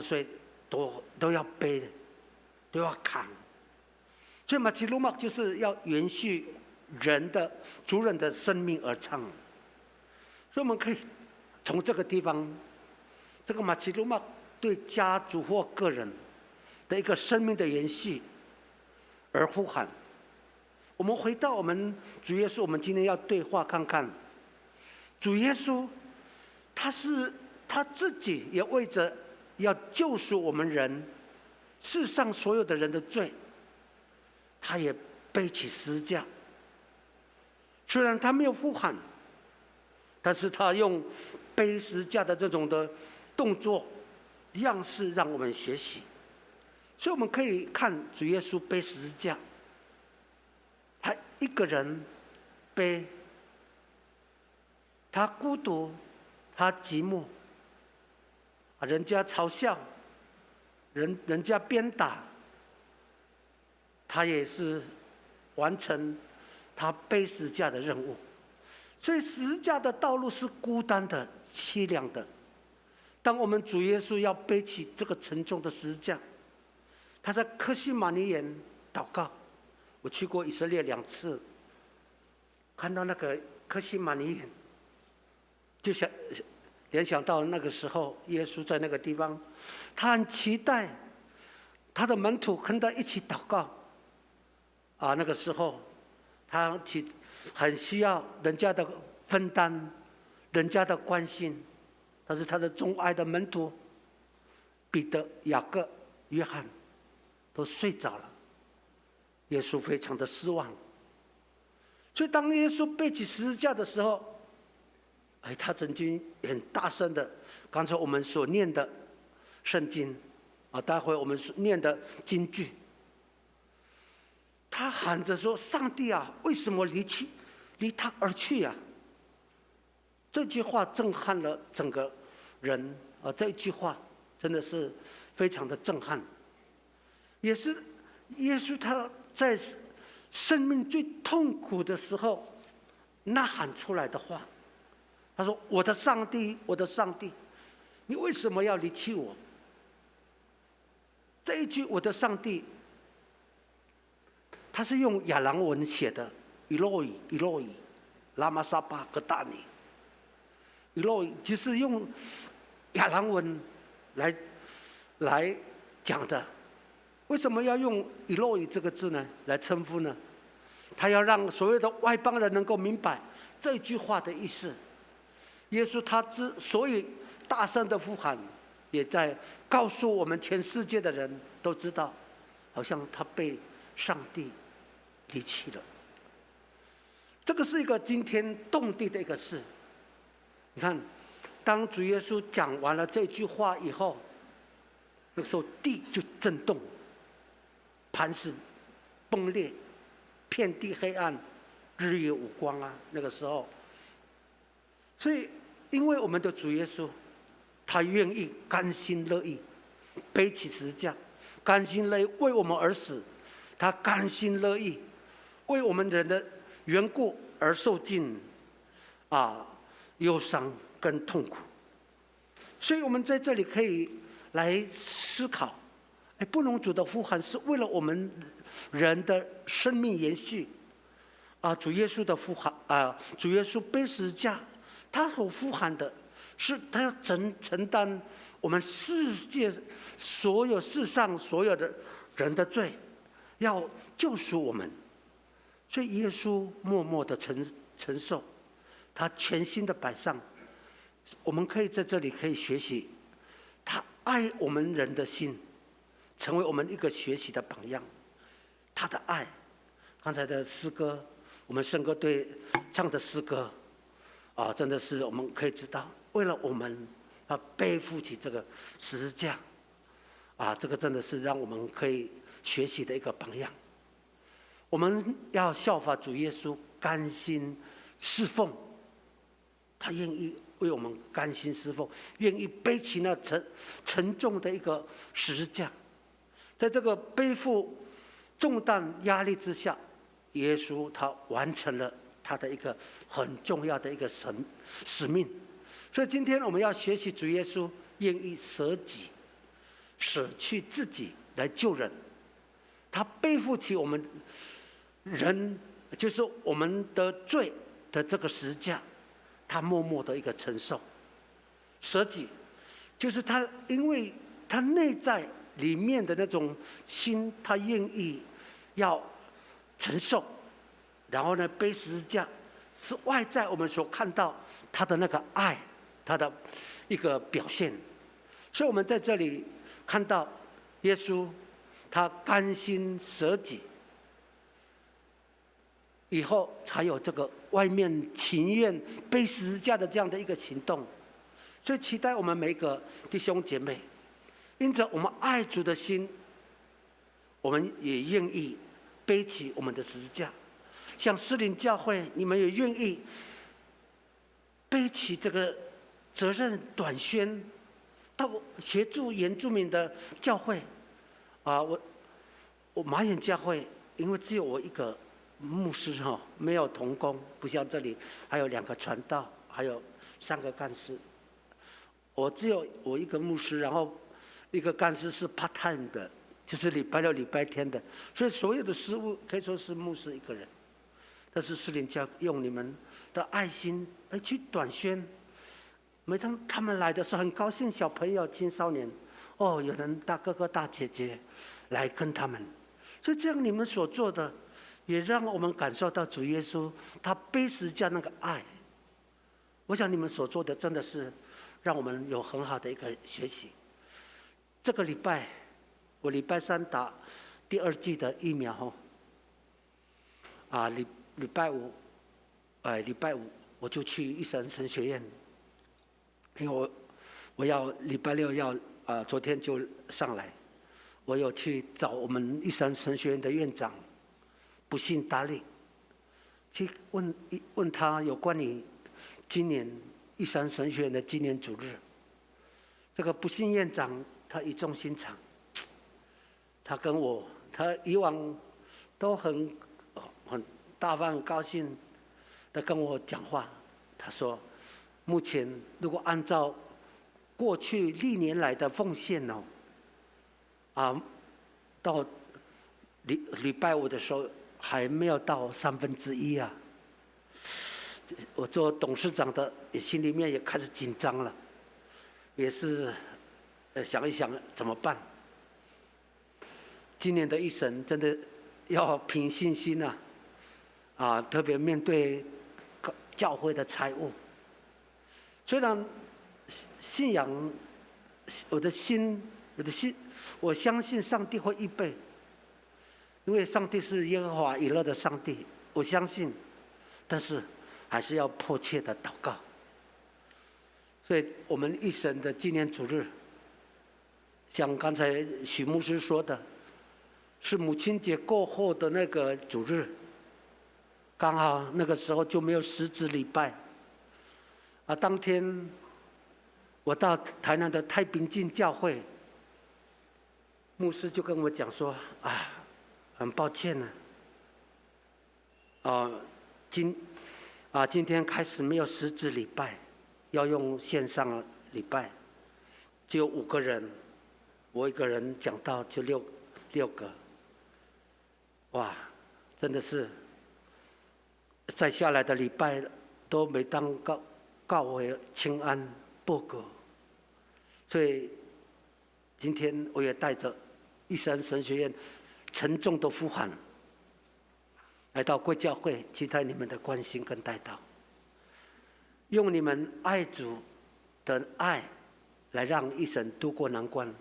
所以都要背的，都要扛。所以马吉鲁玛就是要延续族人的生命而唱。所以我们可以从这个地方，这个马吉鲁玛对家族或个人的一个生命的延续而呼喊。我们回到我们主耶稣，我们今天要对话看看。主耶稣，他自己也为着要救赎我们人，世上所有的人的罪，他也背起十字架。虽然他没有呼喊，但是他用背十字架的这种的动作样式让我们学习。所以我们可以看主耶稣背十字架，他一个人背，他孤独，他寂寞，人家嘲笑，人家鞭打，他也是完成他背十字架的任务。所以十字架的道路是孤单的、凄凉的。当我们主耶稣要背起这个沉重的十字架，他在客西马尼园祷告。我去过以色列2次，看到那个客西马尼园，就联想到那个时候耶稣在那个地方，他很期待他的门徒跟他一起祷告。那个时候他很需要人家的分担，人家的关心，但是他的钟爱的门徒彼得、雅各、约翰都睡着了，耶稣非常的失望。所以当耶稣背起十字架的时候，他曾经很大声的，刚才我们所念的圣经待会我们所念的经句，他喊着说：“上帝啊，为什么离他而去啊？”这句话震撼了整个人这句话真的是非常的震撼，也是耶稣他在生命最痛苦的时候呐喊出来的话。他说：“我的上帝，我的上帝，你为什么要离弃我？”这一句“我的上帝”，他是用亚兰文写的 ，Eloi Eloi lama sabachthani。Eloi 就是用亚兰文来讲的。为什么要用 Eloi 这个字呢？来称呼呢？他要让所有的外邦人能够明白这句话的意思。耶稣他之所以大声的呼喊，也在告诉我们全世界的人都知道，好像他被上帝离弃了。这个是一个惊天动地的一个事。你看，当主耶稣讲完了这句话以后，那个时候地就震动，磐石崩裂，遍地黑暗，日夜无光那个时候。所以因为我们的主耶稣，他愿意甘心乐意背起十字架，甘心乐意为我们而死，他甘心乐意为我们人的缘故而受尽忧伤跟痛苦。所以我们在这里可以来思考，布农族的呼喊是为了我们人的生命延续。主耶稣的呼喊主耶稣背十字架，他所呼喊的是他要承担我们世界世上所有的人的罪，要救赎我们。所以耶稣默默的承受，他全心的摆上。我们可以在这里可以学习，他爱我们人的心，成为我们一个学习的榜样。他的爱，刚才的诗歌，我们圣歌队唱的诗歌，真的是我们可以知道，为了我们，背负起这个十字架，这个真的是让我们可以学习的一个榜样。我们要效法主耶稣，甘心侍奉，他愿意为我们甘心侍奉，愿意背起那沉重的一个十字架。在这个背负重担压力之下，耶稣他完成了他的一个很重要的一个使命。所以今天我们要学习主耶稣愿意舍己，舍去自己来救人。他背负起我们人，就是我们的罪的这个十字架，他默默的一个承受。舍己就是他，因为他内在里面的那种心，他愿意要承受，然后呢背十字架，是外在我们所看到他的那个爱，他的一个表现。所以我们在这里看到耶稣他甘心舍己，以后才有这个外面情愿背十字架的这样的一个行动。所以期待我们每一个弟兄姐妹，因着我们爱主的心，我们也愿意背起我们的十字架。像士林教会，你们也愿意背起这个责任，短宣到协助原住民的教会。我马眼教会，因为只有我一个牧师没有同工，不像这里还有2个传道，还有3个干事。我只有我一个牧师，然后一个干事是 part time 的，就是礼拜六、礼拜天的，所以所有的事务可以说是牧师一个人。但是士林教用你们的爱心去短宣，每当他们来的时候，很高兴小朋友、青少年，有人大哥哥、大姐姐来跟他们，所以这样你们所做的，也让我们感受到主耶稣他背十字架那个爱。我想你们所做的真的是让我们有很好的一个学习。这个礼拜，我礼拜3打第2剂的疫苗礼拜五我就去一神神学院，因为我要礼拜6要昨天就上来，我有去找我们一神神学院的院长不信达利，去问他有关于今年一神神学院的纪念主日。这个不信院长他语重心长，他以往都很大方、很高兴的跟我讲话。他说，目前如果按照过去历年来的奉献到礼拜5的时候还没有到1/3啊。我做董事长的也心里面也开始紧张了，也是想一想怎么办。今年的一神真的要凭信心特别面对教会的财务。虽然信仰，我的心，我相信上帝会预备，因为上帝是耶和华以勒的上帝，我相信，但是还是要迫切的祷告。所以我们一神的纪念主日，像刚才许牧师说的，是母亲节过后的那个主日，刚好那个时候就没有10子礼拜。当天我到台南的太平径教会，牧师就跟我讲说，很抱歉今天开始没有实质礼拜，要用线上礼拜，只有5个人，我一个人讲到就6个，哇，真的是再下来的礼拜都没当告为清安报告，所以今天我也带着玉山神学院沉重的呼喊，来到贵教会，期待你们的关心跟带到，用你们爱主的爱来让一生渡过难关。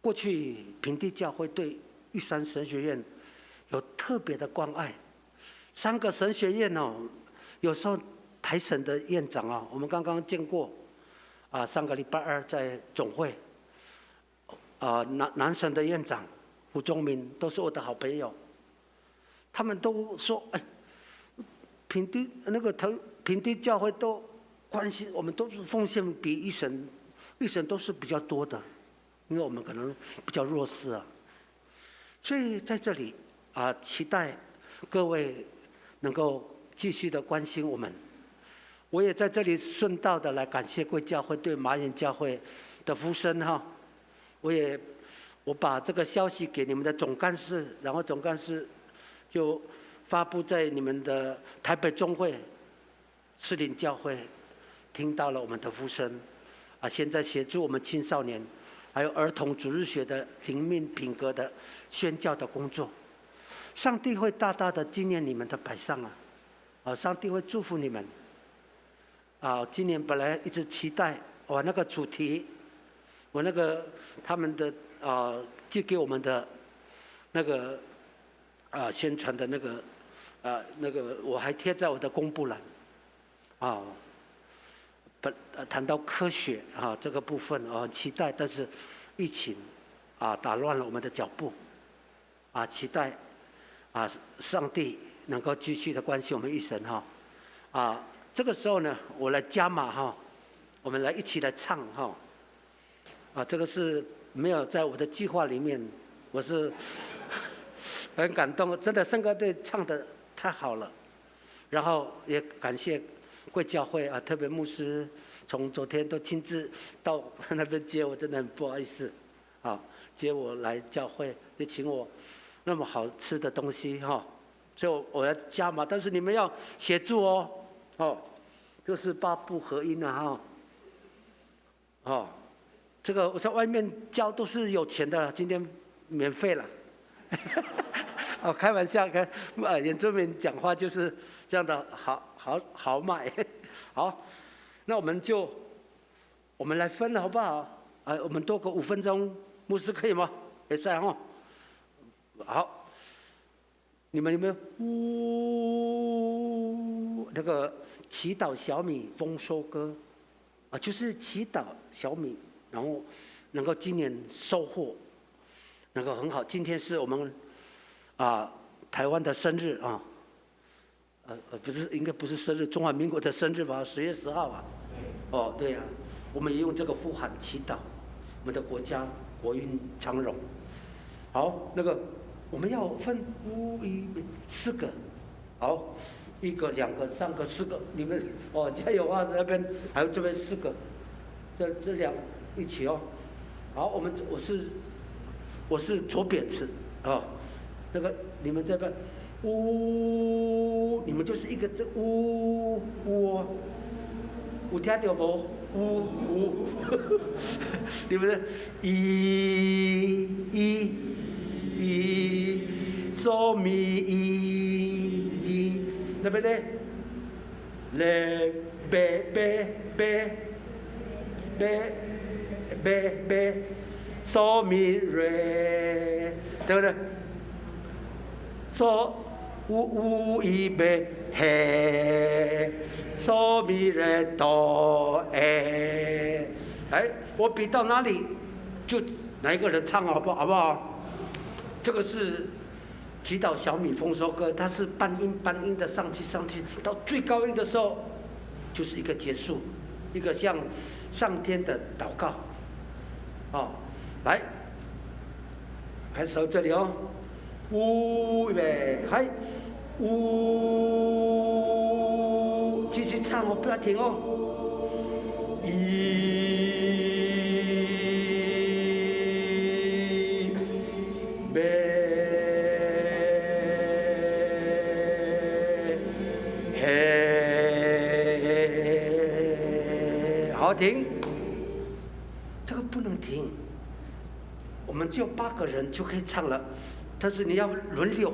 过去平地教会对玉山神学院有特别的关爱，3个神学院哦，有时候台省的院长啊，我们刚刚见过，上个礼拜2在总会，南省的院长胡忠明都是我的好朋友，他们都说，哎，平地教会都关心我们，都是奉献比一省都是比较多的，因为我们可能比较弱势啊，所以在这里期待各位能够继续的关心我们。我也在这里顺道的来感谢贵教会对马眼教会的呼声哈，我把这个消息给你们的总干事，然后总干事就发布在你们的台北中会、士林教会，听到了我们的呼声，现在协助我们青少年还有儿童主日学的灵命品格的宣教的工作。上帝会大大的纪念你们的摆上上帝会祝福你们。今年本来一直期待我那个主题，我那个他们的寄给我们的那个宣传的那个我还贴在我的公布栏谈到科学这个部分期待，但是疫情打乱了我们的脚步期待上帝能够继续的关心我们一生这个时候呢，我来加码我们来一起来唱这个是没有在我的计划里面，我是很感动，真的圣歌队唱得太好了，然后也感谢贵教会特别牧师从昨天都亲自到那边接我，真的很不好意思接我来教会，也请我那么好吃的东西所以我要加码，但是你们要协助就是8部合音这个我在外面教都是有钱的，今天免费了开玩笑，原住民讲话就是这样的，好买好，那我们来分了好不好我们多个5分钟，牧师可以吗？可以好，你们有没有那个祈祷小米丰收歌就是祈祷小米，然后能够今年收获能够很好。今天是我们台湾的生日不是，应该不是生日，中华民国的生日吧？10月10号对呀，我们也用这个呼喊祈祷我们的国家国运昌荣。好，那个我们要分4个，好，1个、2个、3个、4个，你们加油那边还有这边4个，这两一起好，我是左扁词那个你们这边你们就是一个字有听到不？你们嗦咪那边呢？嘞呗嗦咪瑞，对不对？嗦呗嘿，嗦咪瑞哆我比到哪里就哪一个人唱好不好？这个是祈祷小米丰收歌，它是半音的上去，到最高音的时候就是一个结束，一个向上天的祷告。来，开始到这里预备，嗨，唱哦，不要停哦。预备，好停。这个不能停，我们只有8个人就可以唱了，但是你要轮流，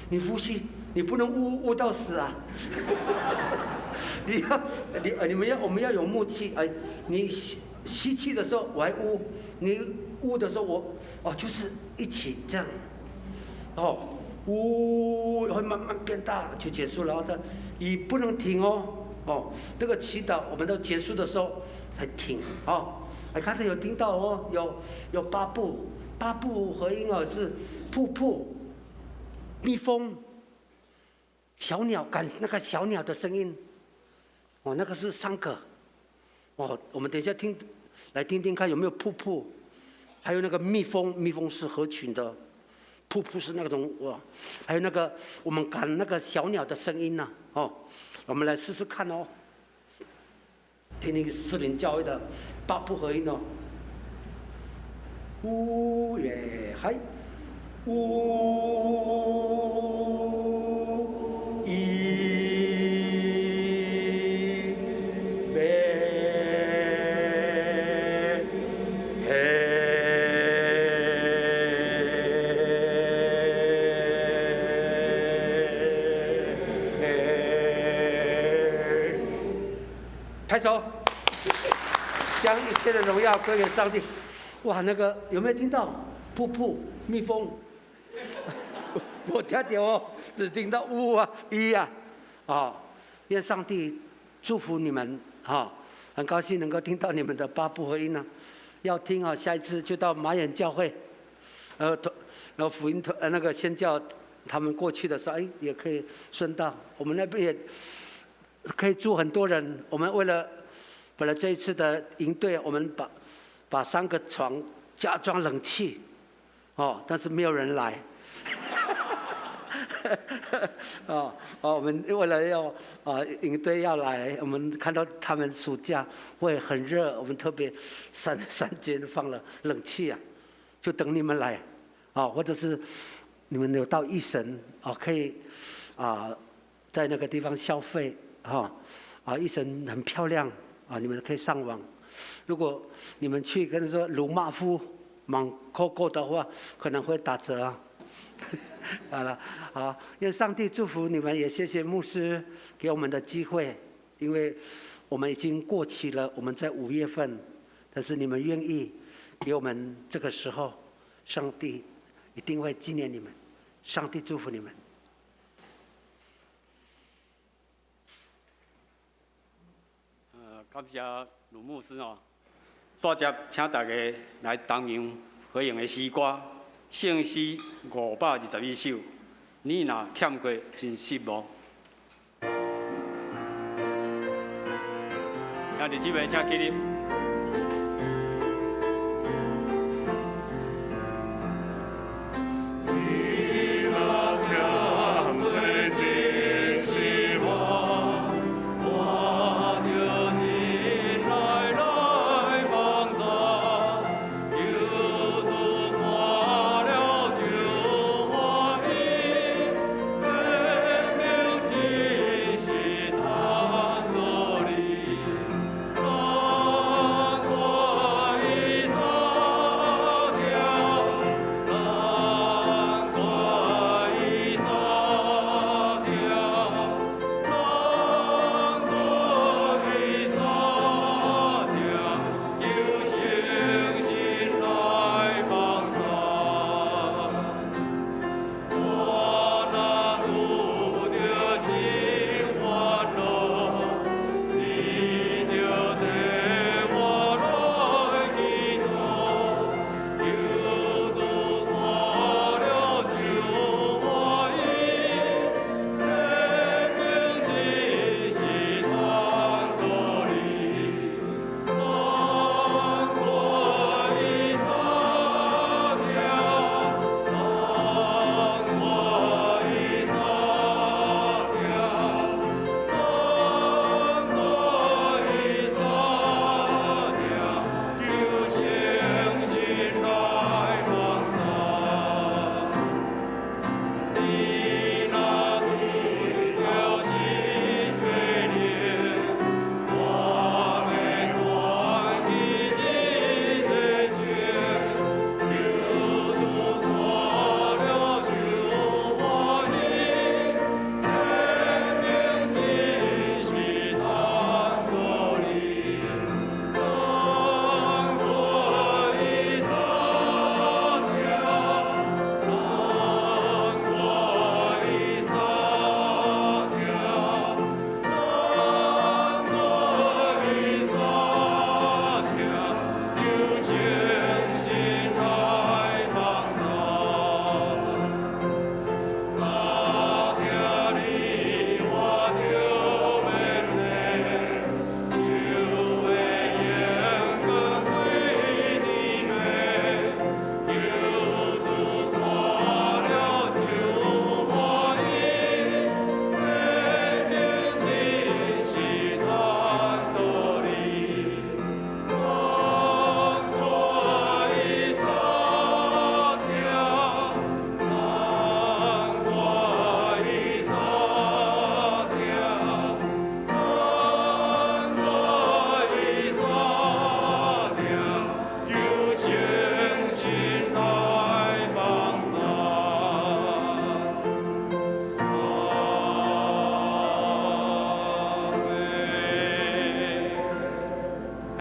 你呼吸，你不能呜到死啊！我们要有默契，哎，你吸气的时候我还呜，你呜的时候就是一起这样，呜会慢慢变大就结束了，然后你不能停哦，这个祈祷我们到结束的时候才停哎，刚才有听到哦，有8部合音是瀑布、蜜蜂、小鸟那个小鸟的声音，那个是3个，我们等一下来听听看有没有瀑布，还有那个蜜蜂是合群的，瀑布是那种还有那个我们赶那个小鸟的声音呢，我们来试试看哦，听听士林教会的8部合音哦，呜耶嗨，呜一备拍手。将一切的荣耀归给上帝。哇，那个有没有听到？瀑布、蜜蜂，我听到哦，只听到呜啊、一啊，愿上帝祝福你们很高兴能够听到你们的8部合音呢。要听下一次就到马眼教会，然后福音团那个宣教他们过去的时候，也可以顺道，我们那边也可以住很多人。我们为了本来这一次的营队，我们把3个床加装冷气，但是没有人来。我们为了要营队要来，我们看到他们暑假会很热，我们特别三间放了冷气就等你们来或者是你们有到义神可以在那个地方消费义神很漂亮你们可以上网。如果你们去跟他说鲁马夫芒扣扣的话，可能会打折好了，愿上帝祝福你们，也谢谢牧师给我们的机会，因为我们已经过期了，我们在5月份，但是你们愿意给我们这个时候，上帝一定会纪念你们，上帝祝福你们。感谢鲁牧师接着请大家来同样回应的诗歌。圣诗521首，你若欠过真失望。兄弟姊妹，请起立。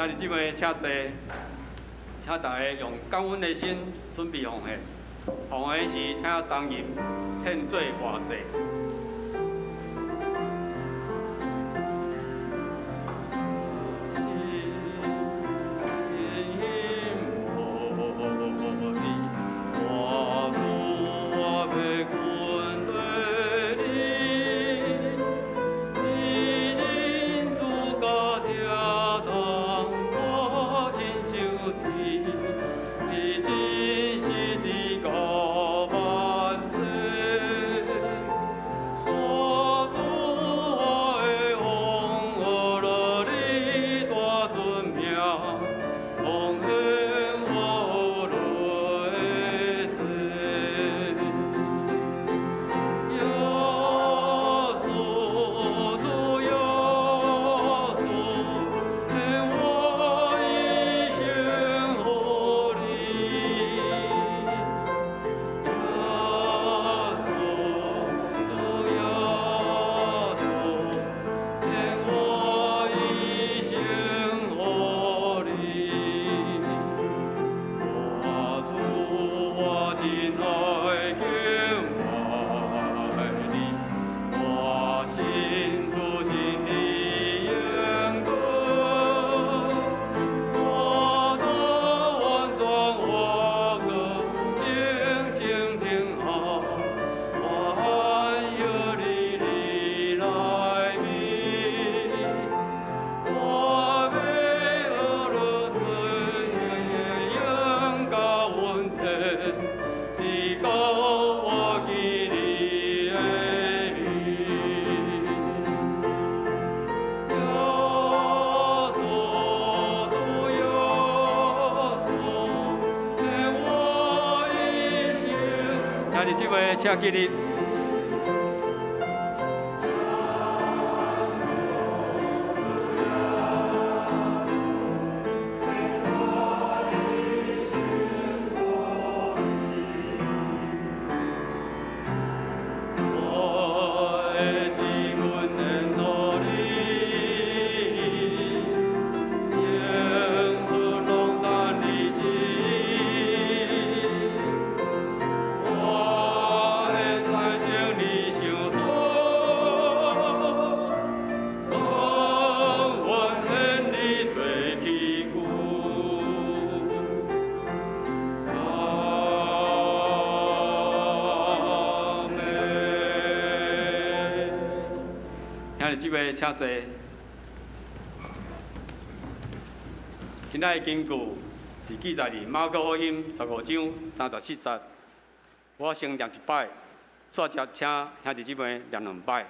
今日即位请坐，请大家用感恩的心准备奉献。奉献时，请当入献做外祭。今日即位请起立。今日即位请坐。今仔的经句是记载伫马可福音15章34节。我先念一摆，煞接请兄弟姊妹念2摆。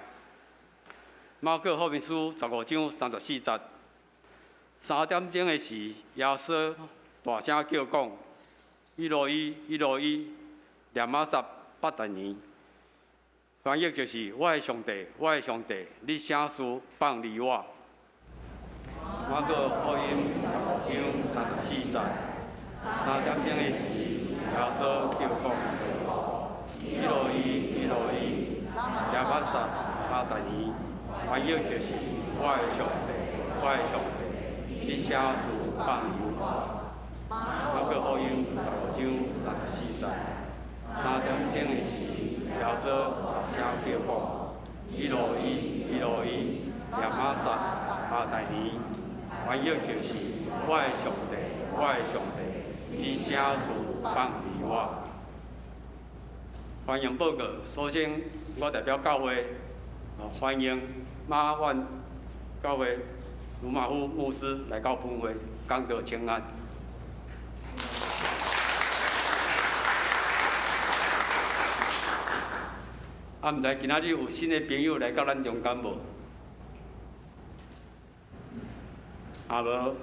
马可福音书15章34节，3点钟的时，耶稣大声叫讲：“伊罗伊，伊罗伊，念马撒巴达尼。”翻译就是我的上帝，我的上帝，你啥事放离我？马可福音15章34节，3点钟的时，耶稣叫讲：“伊罗伊，伊罗伊，念马撒巴达尼。”翻译就是我的上帝，我的上帝，你啥事放离我？马可福音15章34节，3点钟的时。耶稣声叫讲：“伊罗伊，伊罗伊，念马撒巴达尼。”翻译就是我的上帝，我的上帝，你啥事放离我？欢迎报告。首先，我代表教会，欢迎马万教会卢马夫牧师来到本会，讲道请安。毋知今仔日有新的朋友来到咱中间无？无，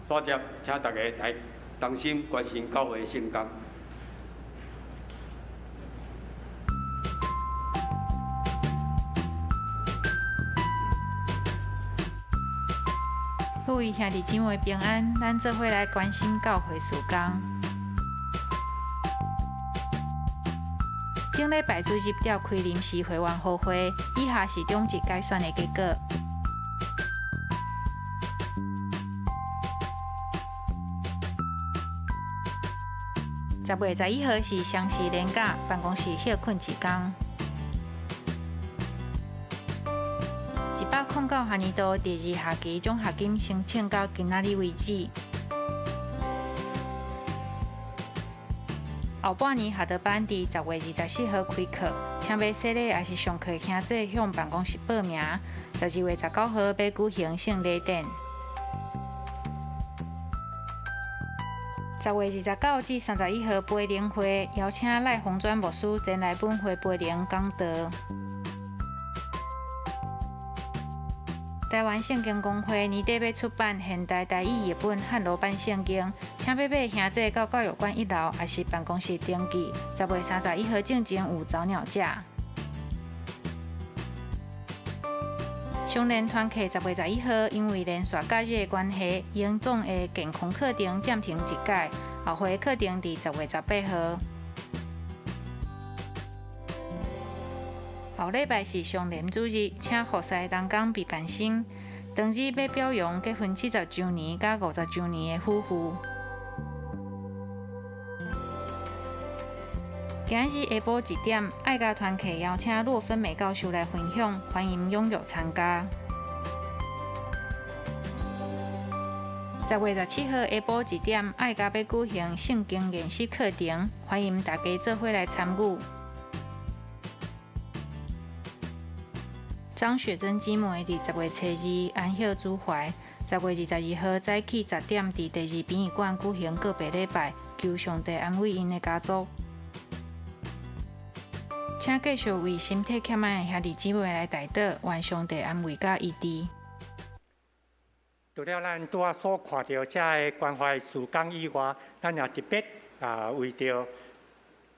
煞接请大家来同心关心教会的圣工。各位兄弟姊妹平安，咱做伙来关心教会事工。顶礼拜主日召开临时会员好会，以下是中级改选的结果。10月11號是雙十連假，辦公室休困1天。109學年度第2學期獎學金申請到今仔日為止。後半年學德班伫10月24號開課，請要洗禮也是上課兄弟向辦公室報名。12月19號要舉行聖禮典。10月29至31號培靈會，邀請賴鴻轉牧師前來本會培靈講道。台灣聖經公會年底要出版現代台語譯本漢羅版聖經，請要買兄弟到教育館1樓，也是辦公室登記。10月31號進前有早鳥價。雙聯團契10月11號因為連續假日的關係，營總的健康課程暫停1屆，後回課程伫10月18號。後禮拜是雙聯主日，請服侍東港備辦生，當日要表揚結婚70周年甲50周年的夫婦。今日下晡1點，愛家團契邀請洛芬美教授來分享，歡迎踴躍參加。10月17號下晡1點，愛家要舉行聖經研習課程，歡迎大家做伙來參與。張雪珍姊妹伫10月初2安歇主懷，10月22號早起10點伫第2殯儀館舉行告別禮拜，求上帝安慰因的家族。請繼續為身體欠安的兄弟姊妹來代禱，願上帝安慰甲醫治。除了咱拄仔所看到這個關懷事工以外，咱也特別為着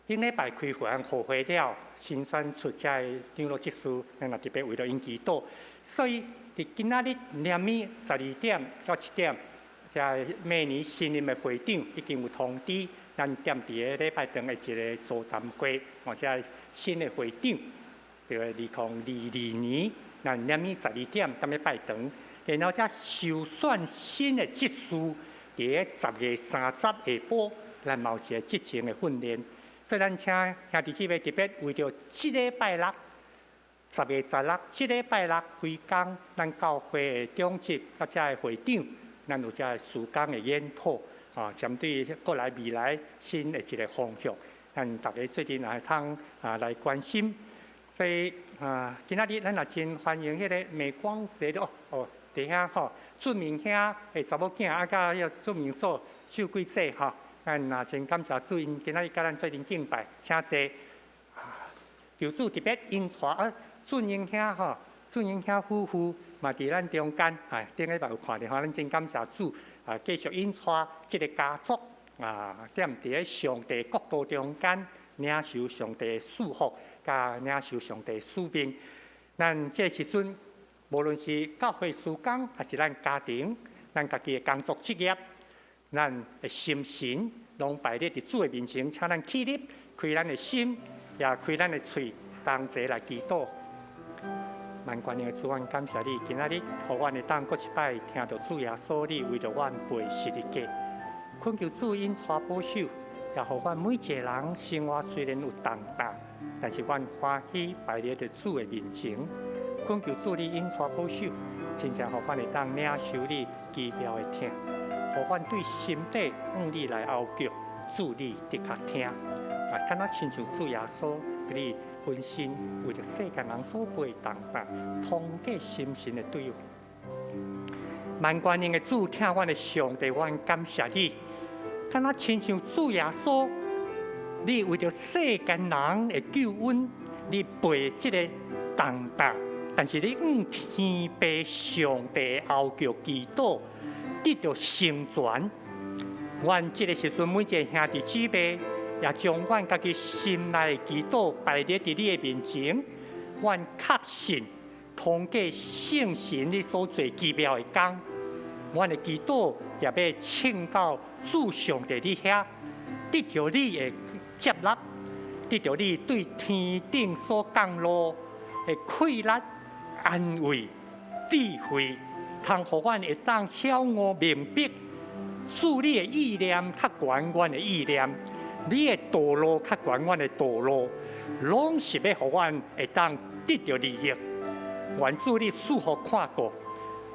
頂禮拜開會後悔了，新選出這個長老執事，咱也特別為了因祈禱。所以伫今仔日連暝12點到7點，這每年新任的會長已經有通知，咱踮佇個禮拜堂的一個座談會，或者新的會長，就2022年，咱連暝12點踮咧拜堂，然後才受選新的執事，伫10月30下晡，咱嘛有一個執行的訓練。所以咱請兄弟姊妹特別為着這禮拜六10月16，這禮拜六規工，咱教會的長執甲這個會長，咱有這個事工的研討，針對過來未來新的一個方向，咱大家最近也通來關心。所以今仔日咱也真歡迎迄個美光節佇遐吼，俊明兄的查某囝甲迄個俊明嫂秀貴姐吼。咱也真感謝主，因今仔日甲咱做陣敬拜，請坐。求主特別因帶俊英兄吼，俊英兄夫婦嘛佇咱中間，頂禮拜有看到吼，咱真感謝主，繼續因帶即個家族踮佇咧上帝國度中間，領受上帝的祝福，甲領受上帝的使命。咱這時陣，無論是教會事工，還是咱家庭，咱家己的工作職業。咱的心神攏擺咧佇主的面前，請咱起立，開咱的心，也開咱的嘴，同齊來祈禱。萬關的主，阮感謝你，今仔日，互阮會當閣一擺聽到主耶穌你為着阮背實的家，懇求主因帶保守，也互阮每一個人生活雖然有重擔，但是阮歡喜擺咧佇主的面前，懇求主你因帶保守，真正互阮會當領受你奇妙的聽。互阮對心底向你來拗腳，主你的確聽，敢若親像主耶穌你分身為着世間人所背重擔，通過心神的對話。萬關人的主，聽阮的上帝，阮感謝你，敢若親像主耶穌，你為着世間人的救恩，你背這個重擔，但是你向天父上帝拗腳祈禱。得到成全，阮這個時陣每一個兄弟姊妹，也將阮家己心內的祈禱擺列佇你的面前。阮確信，通過聖神你所做奇妙的工，阮的祈禱也要請到主上帝你遐，得到你的接納，得到你對天頂所降落的快樂、安慰、智慧。通互阮會當曉悟明白，主你的意念較懸阮的意念，你的道路较悬，阮的道路，拢是要互阮会当得到利益。愿主你赐福看顾，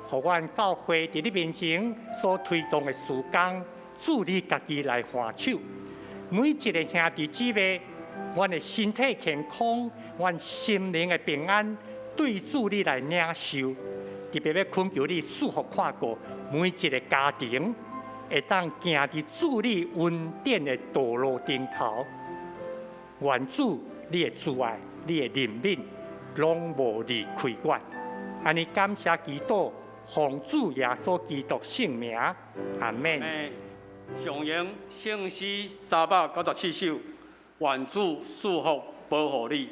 互阮教会伫你面前所推动的事工，主你家己来看手。每一个兄弟姊妹，阮的身体健康，阮心灵的平安，对主你来领受。特别要恳求你赐福看顾每一个家庭。会当行伫主你恩典的道路顶头，愿主你的慈爱、你的怜悯，拢无离开阮。安尼感谢基督，奉主耶稣基督圣名，阿门。上演圣诗397首，愿主赐福保护你。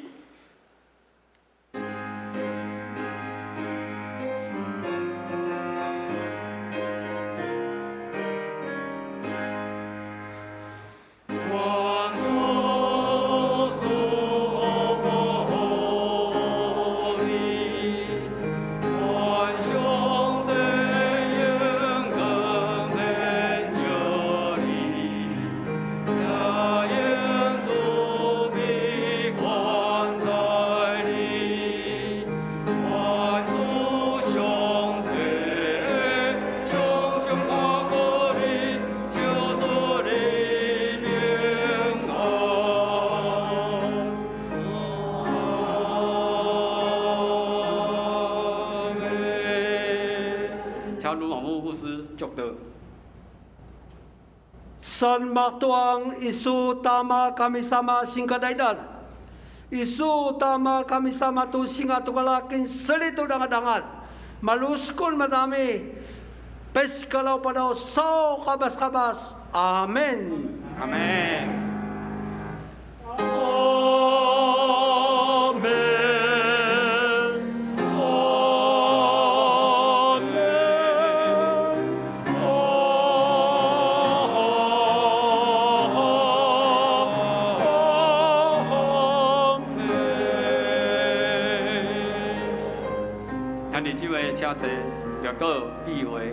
Selamat Tuhan Yesus Tama kami sama singkadaidan. Yesus Tama kami sama tu singa tu kalakin selitu dangan-dangan. Maluskun madami. Peskalau pada sau kabas-kabas. Amin. Amin.请坐，略过避讳。